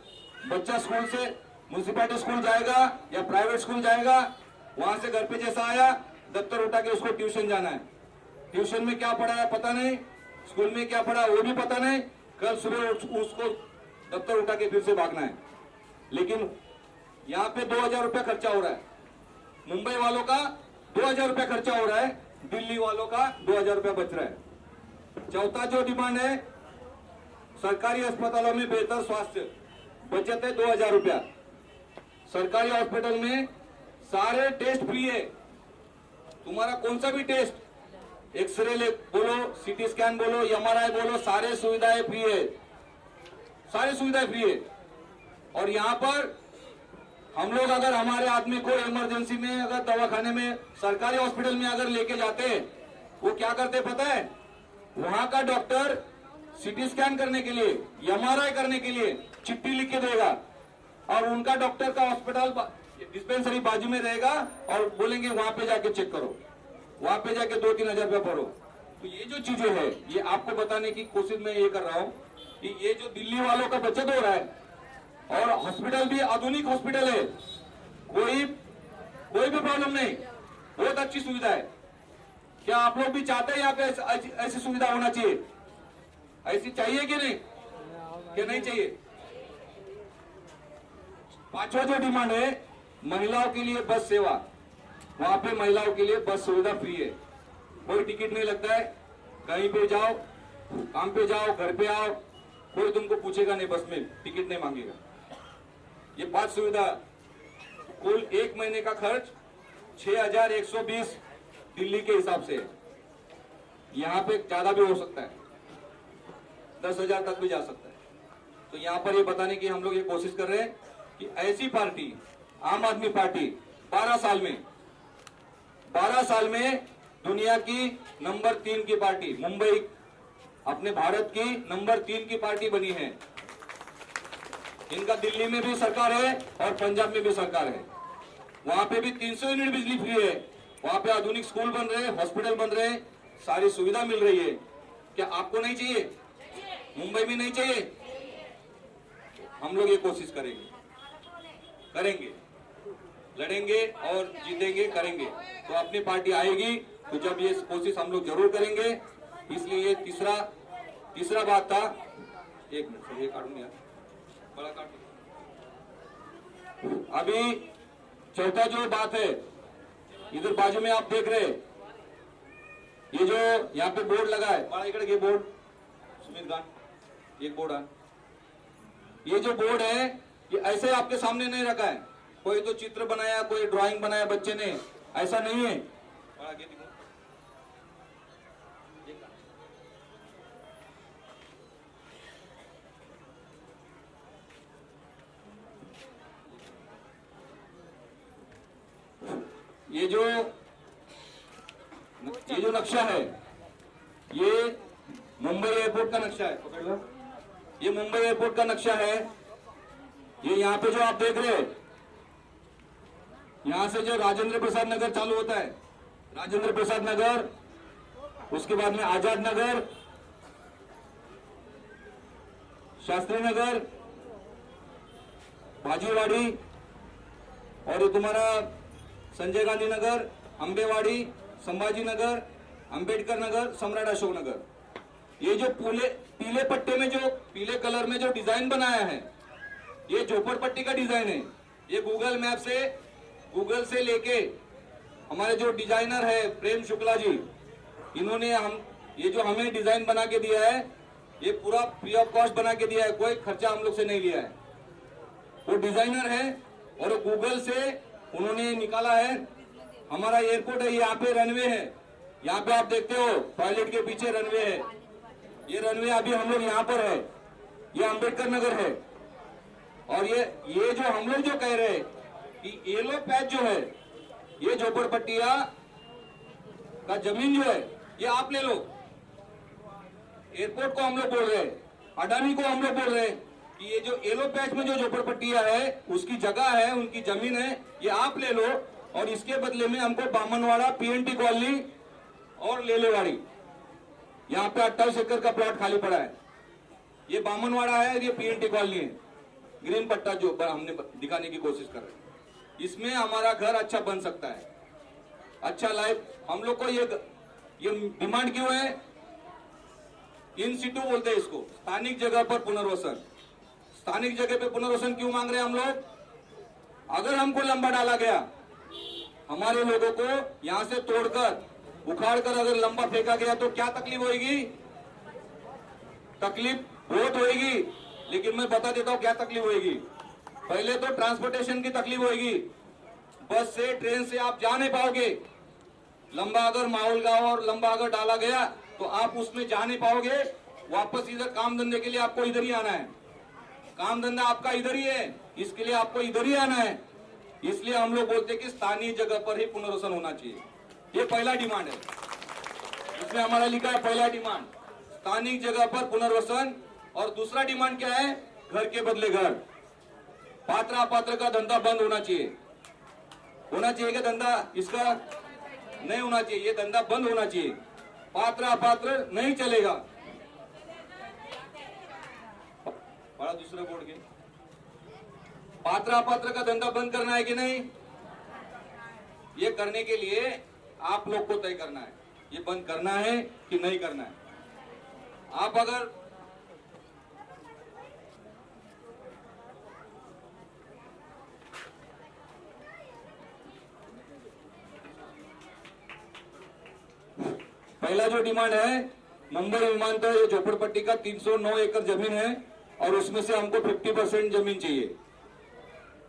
बच्चा स्कूल से म्युनिसिपालिटी स्कूल जाएगा या प्राइवेट स्कूल जाएगा, वहां से घर पे जैसा आया दफ्तर उठा के उसको ट्यूशन जाना है। ट्यूशन में क्या पढ़ा है पता नहीं, स्कूल में क्या पढ़ा वो भी पता नहीं, कल सुबह उसको दफ्तर उठा के फिर से भागना है। लेकिन यहाँ पे 2000 रुपया खर्चा हो रहा है, मुंबई वालों का 2000 रुपया खर्चा हो रहा है, दिल्ली वालों का 2000 रुपया बच रहा है। चौथा जो डिमांड है, सरकारी अस्पतालों में बेहतर स्वास्थ्य, बचत है 2000 रुपया। सरकारी हॉस्पिटल में सारे टेस्ट फ्री है, तुम्हारा कौन सा भी टेस्ट, एक्सरे बोलो, सीटी स्कैन बोलो, MRI बोलो, सारे सुविधाएं फ्री है, सारी सुविधाएं फ्री है। और यहाँ पर हम लोग अगर हमारे आदमी को इमरजेंसी में अगर दवाखाने में सरकारी हॉस्पिटल में अगर लेके जाते हैं, वो क्या करते पता है? वहां का डॉक्टर सीटी स्कैन करने के लिए, MRI करने के लिए चिट्ठी लिख के देगा, और उनका डॉक्टर का हॉस्पिटल डिस्पेंसरी बाजू में रहेगा, और बोलेंगे वहां पे जाके चेक करो, वहां पे जाके 2-3 हजार रुपया भरो। तो ये जो चीजें है, ये आपको बताने की कोशिश मैं ये कर रहा हूँ कि ये जो दिल्ली वालों का बचत हो रहा है, और हॉस्पिटल भी आधुनिक हॉस्पिटल है, कोई भी प्रॉब्लम नहीं, बहुत अच्छी सुविधा है। क्या आप लोग भी चाहते हैं यहाँ पे ऐसी सुविधा होना चाहिए? ऐसी चाहिए कि नहीं, कि नहीं चाहिए? पांचवा जो डिमांड है, महिलाओं के लिए बस सेवा। वहां पे महिलाओं के लिए बस सुविधा फ्री है, कोई टिकट नहीं लगता है, कहीं पे जाओ, काम पे जाओ, घर पे आओ, कोई तुमको पूछेगा नहीं, बस में टिकट नहीं मांगेगा। ये 5 सुविधा, कुल 1 महीने का खर्च 6120 दिल्ली के हिसाब से। यहाँ पे ज्यादा भी हो सकता है, 10,000 तक भी जा सकता है। तो यहाँ पर ये बताने की हम लोग ये कोशिश कर रहे हैं कि ऐसी पार्टी, आम आदमी पार्टी 12 साल में दुनिया की नंबर 3 की पार्टी, मुंबई अपने भारत की नंबर 3 की पार्टी बनी है। इनका दिल्ली में भी सरकार है और पंजाब में भी सरकार है, वहां पे भी 300 यूनिट बिजली फ्री है, वहां पे आधुनिक स्कूल बन रहे हैं, हॉस्पिटल बन रहे हैं, सारी सुविधा मिल रही है। क्या आपको नहीं चाहिए? मुंबई में नहीं चाहिए? हम लोग ये कोशिश करेंगे, लड़ेंगे और जीतेंगे, करेंगे। तो अपनी पार्टी आएगी तो जब ये कोशिश हम लोग जरूर करेंगे। इसलिए ये तीसरा बात था। एक मिनट सर, ये काटूंगा यार, बड़ा काट। अभी चौथा जो बात है, इधर बाजू में आप देख रहे हैं, ये जो यहाँ पे बोर्ड लगा है, बड़ा इकड़ के बोर्ड, सुमित गान, एक बोर्ड है। ये जो बोर्ड है, ये ऐसे आपके सामने नहीं रखा है, कोई तो चित्र बनाया, कोई ड्राइंग बनाया बच्चे ने, ऐसा नहीं है। ये जो नक्शा है, ये मुंबई एयरपोर्ट का नक्शा है, पकड़ लो। ये मुंबई एयरपोर्ट का नक्शा है। ये यहाँ पे जो आप देख रहे हैं, यहां से जो राजेंद्र प्रसाद नगर चालू होता है, राजेंद्र प्रसाद नगर, उसके बाद में आजाद नगर, शास्त्री नगर, भाजीवाड़ी, और ये तुम्हारा संजय गांधी नगर, अंबेवाड़ी, संभाजी नगर, अंबेडकर नगर, सम्राट अशोक नगर। ये जो पीले पट्टे में जो पीले कलर में जो डिजाइन बनाया है, ये झोपड़पट्टी का डिजाइन है। ये गूगल मैप से गूगल से लेके हमारे जो डिजाइनर है प्रेम शुक्ला जी, इन्होंने ये जो हमें डिजाइन बना के दिया है, ये पूरा फ्री ऑफ कॉस्ट बना के दिया है, कोई खर्चा हम लोग से नहीं लिया है। वो डिजाइनर है और गूगल से उन्होंने निकाला है। हमारा एयरपोर्ट है, यहाँ पे रनवे है, यहाँ पे आप देखते हो टॉयलेट के पीछे रनवे है। ये रनवे अभी हम लोग यहाँ पर है, ये अंबेडकर नगर है। और ये जो हम लोग जो कह रहे हैं कि येलो पैच जो है, ये झोपड़पट्टिया का जमीन जो है ये आप ले लो। एयरपोर्ट को हम लोग बोल रहे हैं, अडानी को हम लोग बोल रहे हैं कि ये जो येलो पैच में जो झोपड़पट्टिया है उसकी जगह है, उनकी जमीन है, ये आप ले लो। और इसके बदले में हमको बामनवाड़ा, पीएनटी कॉलोनी और लेलेवाड़ी, यहाँ पे 28 एकड़ का प्लॉट खाली पड़ा है। ये बामनवाड़ा है, ये पीएनटी कॉलोनी है, ग्रीन पट्टा जो हमने दिखाने की कोशिश कर रहे हैं। इसमें हमारा घर अच्छा बन सकता है, अच्छा लाइफ। हम लोग को ये डिमांड क्यों है? इन सिटू बोलते हैं इसको, स्थानिक जगह पर पुनर्वसन। स्थानिक जगह पे पुनर्वसन क्यों मांग रहे हैं हम लोग? अगर हमको लंबा डाला गया, हमारे लोगों को यहां से तोड़कर उखाड़कर अगर लंबा फेंका गया तो क्या तकलीफ होगी? तकलीफ बहुत होगी, लेकिन मैं बता देता हूं क्या तकलीफ होगी। पहले तो ट्रांसपोर्टेशन की तकलीफ होगी, बस से ट्रेन से आप जा नहीं पाओगे। लंबा अगर माहौल गांव और लंबा अगर डाला गया तो आप उसमें जा नहीं पाओगे। वापस इधर काम धंधे के लिए आपको इधर ही आना है, काम धंधा आपका इधर ही है, इसके लिए आपको इधर ही आना है। इसलिए हम लोग बोलते हैं कि स्थानीय जगह पर ही पुनर्वसन होना चाहिए। ये पहला डिमांड है, इसमें हमारा लिखा है पहला डिमांड स्थानीय जगह पर पुनर्वसन। और दूसरा डिमांड क्या है? घर के बदले घर। पात्र अपात्र का धंधा बंद होना चाहिए। होना चाहिए क्या धंधा? इसका नहीं होना चाहिए, ये धंधा बंद होना चाहिए। पात्र अपात्र नहीं चलेगा। बड़ा दूसरा बोर्ड के पात्र अपात्र का धंधा बंद करना है कि नहीं? ये करने के लिए आप लोग को तय करना है, ये बंद करना है कि नहीं करना है। आप अगर पहला जो डिमांड है, मुंबई विमानतल झोपड़पट्टी का 309 एकड़ जमीन है और उसमें से हमको 50% जमीन चाहिए,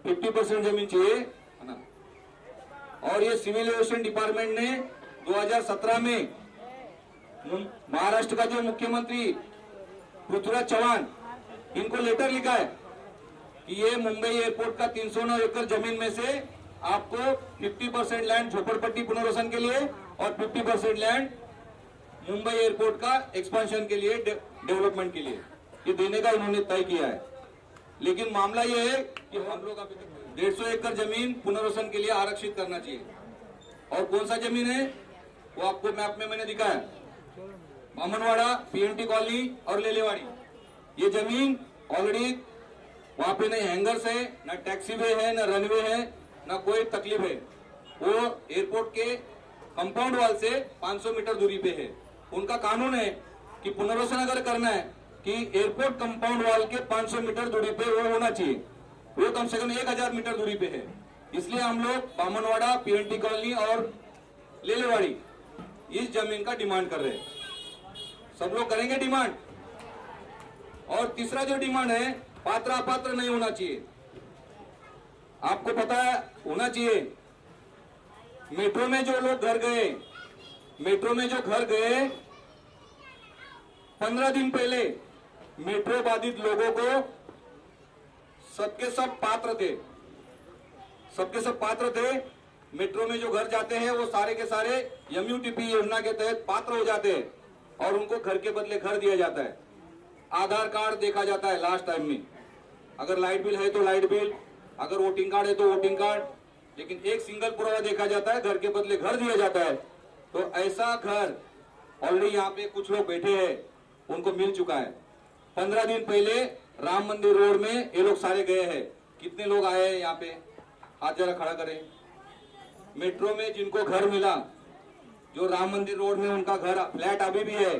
50% जमीन चाहिए, है ना। और ये सिविल एविएशन डिपार्टमेंट ने 2017 में महाराष्ट्र का जो मुख्यमंत्री पृथ्वीराज चौहान, इनको लेटर लिखा है कि ये मुंबई एयरपोर्ट का 309 एकड़ जमीन में से आपको 50% लैंड झोपड़पट्टी पुनर्वसन के लिए और 50% लैंड मुंबई एयरपोर्ट का एक्सपेंशन के लिए, डेवलपमेंट के लिए, ये देने का इन्होंने तय किया है। लेकिन मामला ये है कि हम लोग अभी तक 150 एकड़ जमीन पुनर्वसन के लिए आरक्षित करना चाहिए। और कौन सा जमीन है वो आपको मैप में मैंने दिखाया, बामनवाड़ा, पीएनटी कॉलोनी और लेलेवाड़ी। ये जमीन ऑलरेडी वहां पे नहीं हैंगर्स है, ना टैक्सी वे है, ना रनवे है, ना कोई तकलीफ है। वो एयरपोर्ट के कंपाउंड वॉल से 500 मीटर दूरी पे है। उनका कानून है कि पुनर्वसन अगर करना है कि एयरपोर्ट कंपाउंड वॉल के 500 मीटर दूरी पे वो होना चाहिए, वो कम से कम 1000 मीटर दूरी पे है। इसलिए हम लोग बामनवाड़ा, पीएनटी कॉलोनी और लेलेवाड़ी इस जमीन का डिमांड कर रहे हैं। सब लोग करेंगे डिमांड। और तीसरा जो डिमांड है, पात्र अपात्र नहीं होना चाहिए। आपको पता है होना चाहिए, मेट्रो में जो लोग घर गए, मेट्रो में जो घर गए 15 दिन पहले मेट्रो बाधित लोगों को सबके सब पात्र थे, सबके सब पात्र थे। मेट्रो में जो घर जाते हैं वो सारे के सारे एमयूटीपी योजना के तहत पात्र हो जाते हैं और उनको घर के बदले घर दिया जाता है। आधार कार्ड देखा जाता है लास्ट टाइम में, अगर लाइट बिल है तो लाइट बिल, अगर वोटिंग कार्ड है तो वोटिंग कार्ड, लेकिन एक सिंगल पुरावा देखा जाता है, घर के बदले घर दिया जाता है। तो ऐसा घर ऑलरेडी यहाँ पे कुछ लोग बैठे हैं, उनको मिल चुका है। 15 दिन पहले राम मंदिर रोड में ये लोग सारे गए हैं। कितने लोग आए हैं यहाँ पे, हाथ जरा खड़ा करें। मेट्रो में जिनको घर मिला, जो राम मंदिर रोड में उनका घर फ्लैट अभी भी है,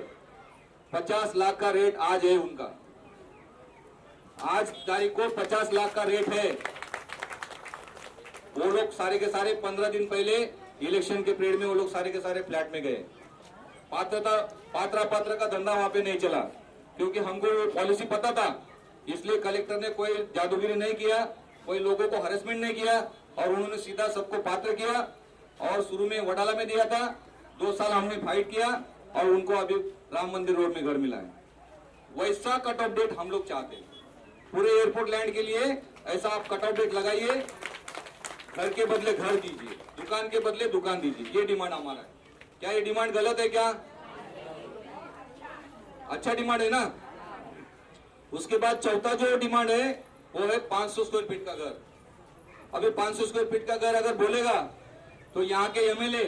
50 लाख का रेट आज है उनका। आज तारीख को 50 लाख का रेट है। वो लोग सारे के सारे 15 दिन पहले इलेक्शन के पीरियड में वो लोग सारे के सारे फ्लैट में गए। पात्र का धंधा वहां पे नहीं चला, क्योंकि हमको वो पॉलिसी पता था। इसलिए कलेक्टर ने कोई जादूगिरी नहीं किया, कोई लोगों को हरेसमेंट नहीं किया, और उन्होंने सीधा सबको पात्र किया। और शुरू में वडाला में दिया था, 2 साल हमने फाइट किया और उनको अभी राम मंदिर रोड में घर मिला है। वैसा कट ऑफ डेट हम लोग चाहते हैं पूरे एयरपोर्ट लैंड के लिए। ऐसा आप कट ऑफ डेट लगाइए, घर के बदले घर दीजिए, दुकान के बदले दुकान दीजिए। ये डिमांड हमारा है। क्या ये डिमांड गलत है? क्या अच्छा डिमांड है ना? उसके बाद चौथा जो डिमांड है वो है 500 स्क्वायर फीट का घर। अभी 500 स्क्वायर फीट का घर अगर बोलेगा तो यहाँ के एमएलए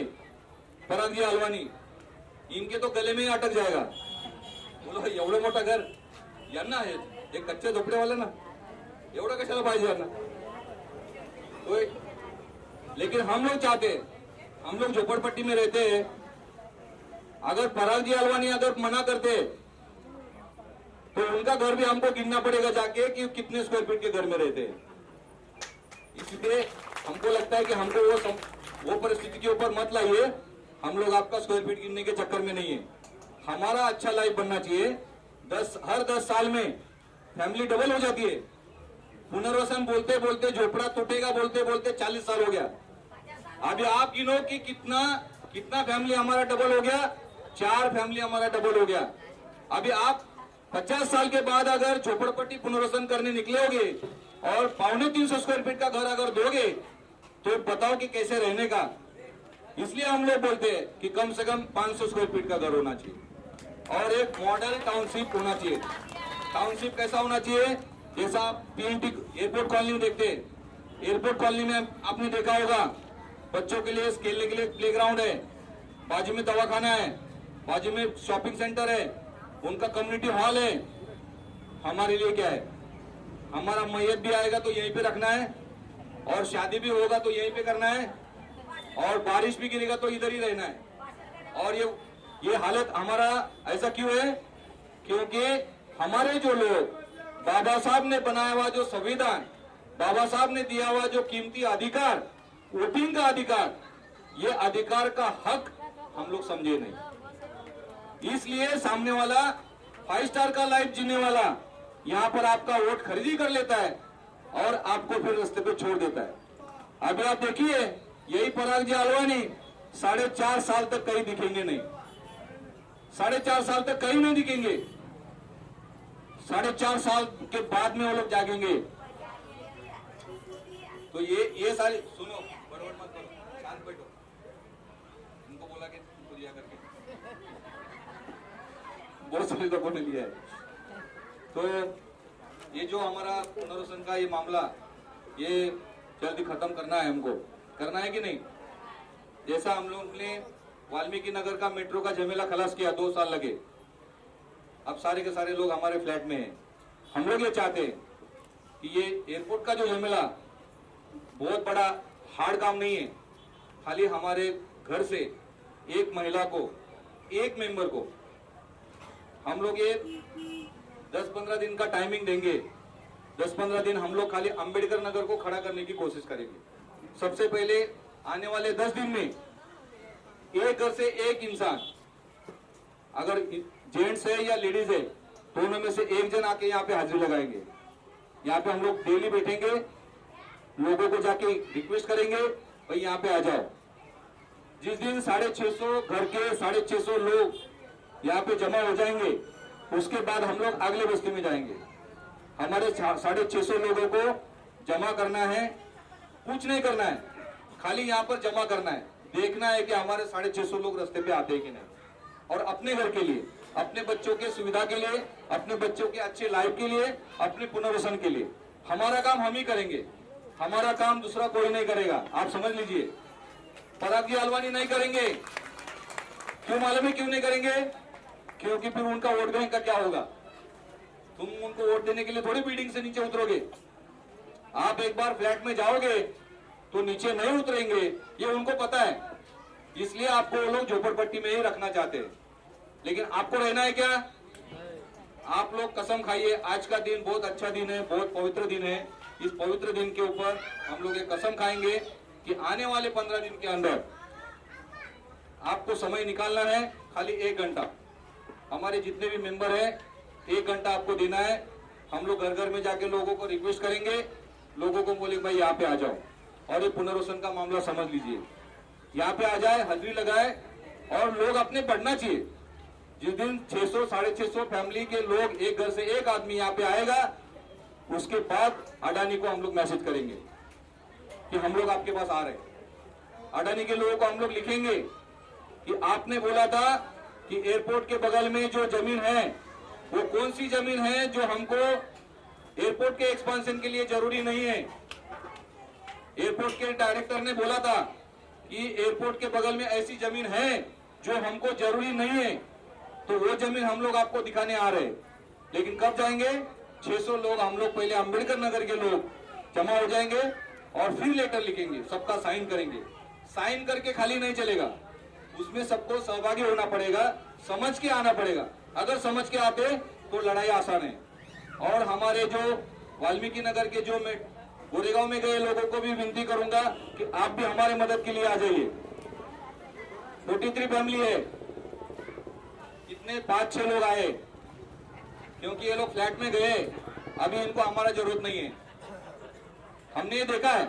पराग जी अलवानी, इनके तो गले में ही अटक जाएगा। बोलो एवढं मोठं घर यांना आहे, एक कच्चे झोपडेवाले ना, एवढं कशाला पाहिजे यांना? तो लेकिन हम लोग चाहते हैं, हम लोग झोपड़पट्टी में रहते हैं, अगर पराग जी अलवानी अगर मना करते तो उनका घर भी हमको गिनना पड़ेगा जाके कि कितने स्क्वायर फीट के घर में रहते हैं। इसलिए हमको लगता है कि हमको वो परिस्थिति के ऊपर मत लाइए। हम लोग आपका स्क्वायर फीट गिनने के चक्कर में नहीं है। हमारा अच्छा लाइफ बनना चाहिए। हर 10 साल में फैमिली डबल हो जाती है। पुनर्वसन बोलते बोलते झोपड़ा टूटेगा बोलते बोलते 40 साल हो गया। अभी आप गिनो कि कितना फैमिली हमारा डबल हो गया। 4 फैमिली हमारा डबल हो गया। अभी आप 50 साल के बाद अगर झोपड़पट्टी पुनर्वसन करने निकलोगे और 350 स्क्वायर फीट का घर अगर दोगे तो बताओ कि कैसे रहने का। इसलिए हम लोग बोलते हैं कि कम से कम 500 स्क्वायर फीट का घर होना चाहिए और एक मॉडल टाउनशिप होना चाहिए। टाउनशिप कैसा होना चाहिए? जैसा आप पीएनटी एयरपोर्ट कॉलोनी में देखते हैं। एयरपोर्ट कॉलोनी में आपने देखा होगा, बच्चों के लिए खेलने के लिए प्लेग्राउंड है, बाजू में दवाखाना है, बाजू में शॉपिंग सेंटर है, उनका कम्युनिटी हॉल है। हमारे लिए क्या है? हमारा मैयत भी आएगा तो यहीं पे रखना है, और शादी भी होगा तो यहीं पे करना है, और बारिश भी गिरेगा तो इधर ही रहना है। और ये हालत हमारा ऐसा क्यों है? क्योंकि हमारे जो लोग, बाबा साहब ने बनाया हुआ जो संविधान, बाबा साहब ने दिया हुआ जो कीमती अधिकार, वोटिंग का अधिकार, ये अधिकार का हक हम लोग समझे नहीं। इसलिए सामने वाला 5 स्टार का लाइफ जीने वाला यहाँ पर आपका वोट खरीदी कर लेता है और आपको फिर रास्ते पे छोड़ देता है। अभी आप देखिए, यही पराग जी अलवानी 4.5 साल तक कहीं दिखेंगे नहीं। 4.5 साल तक कहीं नहीं दिखेंगे। 4.5 साल के बाद में वो लोग जागेंगे। तो ये सारी सुनो, बड़बड़ मत करो, शांत बैठो। उनको बोला कि तुमको दिया करके बहुत सारे लोगों ने लिया है। तो ये जो हमारा पुनर्वसन का ये मामला, ये जल्दी खत्म करना है, हमको करना है कि नहीं? जैसा हम लोग ने वाल्मीकि नगर का मेट्रो का झमेला खलास किया, 2 साल लगे, अब सारे के सारे लोग हमारे फ्लैट में हैं। हम लोग ये चाहते हैं कि ये एयरपोर्ट का जो झमेला बहुत बड़ा हार्ड काम नहीं है। खाली हमारे घर से एक महिला को, एक मेंबर को हम लोग ये 10-15 दिन का टाइमिंग देंगे। 10-15 दिन हम लोग खाली अंबेडकर नगर को खड़ा करने की कोशिश करेंगे। सबसे पहले आने वाले 10 दिन में एक घर से एक इंसान, अगर जेंट्स है या लेडीज है, दोनों में से एक जन आके यहाँ पे हाजिरी लगाएंगे। यहाँ पे हम लोग डेली बैठेंगे, लोगों को जाके रिक्वेस्ट करेंगे, भाई यहाँ पे आ जाओ। जिस दिन 650 घर के 650 लोग यहाँ पे जमा हो जाएंगे, उसके बाद हम लोग अगले बस्ती में जाएंगे। हमारे 650 लोगों को जमा करना है, कुछ नहीं करना है, खाली यहाँ पर जमा करना है। देखना है कि हमारे 650 लोग रास्ते पे आते हैं कि नहीं। और अपने घर के लिए, अपने बच्चों के सुविधा के लिए, अपने बच्चों के अच्छे लाइफ के लिए, अपने पुनर्वसन के लिए हमारा काम हम ही करेंगे। हमारा काम दूसरा कोई नहीं करेगा, आप समझ लीजिए। पराग जी अलवानी नहीं करेंगे। क्यों मालूम है क्यों नहीं करेंगे? क्योंकि फिर उनका वोट बैंक का क्या होगा? तुम उनको वोट देने के लिए थोड़ी बिल्डिंग से नीचे उतरोगे। आप एक बार फ्लैट में जाओगे तो नीचे नहीं उतरेंगे, ये उनको पता है, इसलिए आपको वो लोग झोपड़पट्टी में ही रखना चाहते हैं। लेकिन आपको रहना है क्या? आप लोग कसम खाइए, आज का दिन बहुत अच्छा दिन है, बहुत पवित्र दिन है। इस पवित्र दिन के ऊपर हम लोग ये कसम खाएंगे कि आने वाले 15 दिन के अंदर आपको समय निकालना है, खाली 1 घंटा। हमारे जितने भी मेंबर हैं 1 घंटा आपको देना है। हम लोग घर घर में जाके लोगों को रिक्वेस्ट करेंगे, लोगों को बोले भाई यहाँ पे आ जाओ और ये पुनर्वसन का मामला समझ लीजिए। यहाँ पे आ जाए, हाजिरी लगाए और लोग अपने बढ़ना चाहिए। जिस दिन 600 650 फैमिली के लोग एक घर से एक आदमी यहाँ पे आएगा, उसके बाद अडानी को हम लोग मैसेज करेंगे कि हम लोग आपके पास आ रहे हैं। अडानी के लोगों को हम लोग लिखेंगे कि आपने बोला था कि एयरपोर्ट के बगल में जो जमीन है वो कौन सी जमीन है जो हमको एयरपोर्ट के एक्सपांशन के लिए जरूरी नहीं है। एयरपोर्ट के डायरेक्टर ने बोला था कि एयरपोर्ट के बगल में ऐसी जमीन है जो हमको जरूरी नहीं है, तो वो जमीन हम लोग आपको दिखाने आ रहे हैं। लेकिन कब जाएंगे? 600 लोग हम लोग पहले अंबेडकर नगर के लोग जमा हो जाएंगे और फिर लेटर लिखेंगे, सबका साइन करेंगे। साइन करके खाली नहीं चलेगा, उसमें सबको सहभागी होना पड़ेगा, समझ के आना पड़ेगा। अगर समझ के आते तो लड़ाई आसान है। और हमारे जो वाल्मीकि नगर के जो मैं गोरेगांव में गए लोगों को भी विनती करूंगा कि आप भी हमारे मदद के लिए आ जाइए। 43 फैमिली है, कितने 5-6 लोग आए, क्योंकि ये लोग फ्लैट में गए, अभी इनको हमारा जरूरत नहीं है। हमने ये देखा है,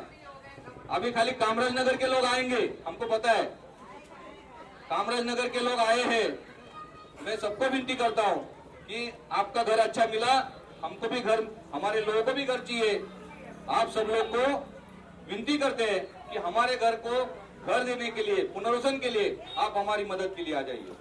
अभी खाली कामराज नगर के लोग आएंगे, हमको पता है कामराज नगर के लोग आए हैं। मैं सबको विनती करता हूं कि आपका घर अच्छा मिला, हमको भी घर, हमारे लोगों को भी घर चाहिए। आप सब लोग को विनती करते हैं कि हमारे घर को घर देने के लिए, पुनर्वसन के लिए आप हमारी मदद के लिए आ जाइए।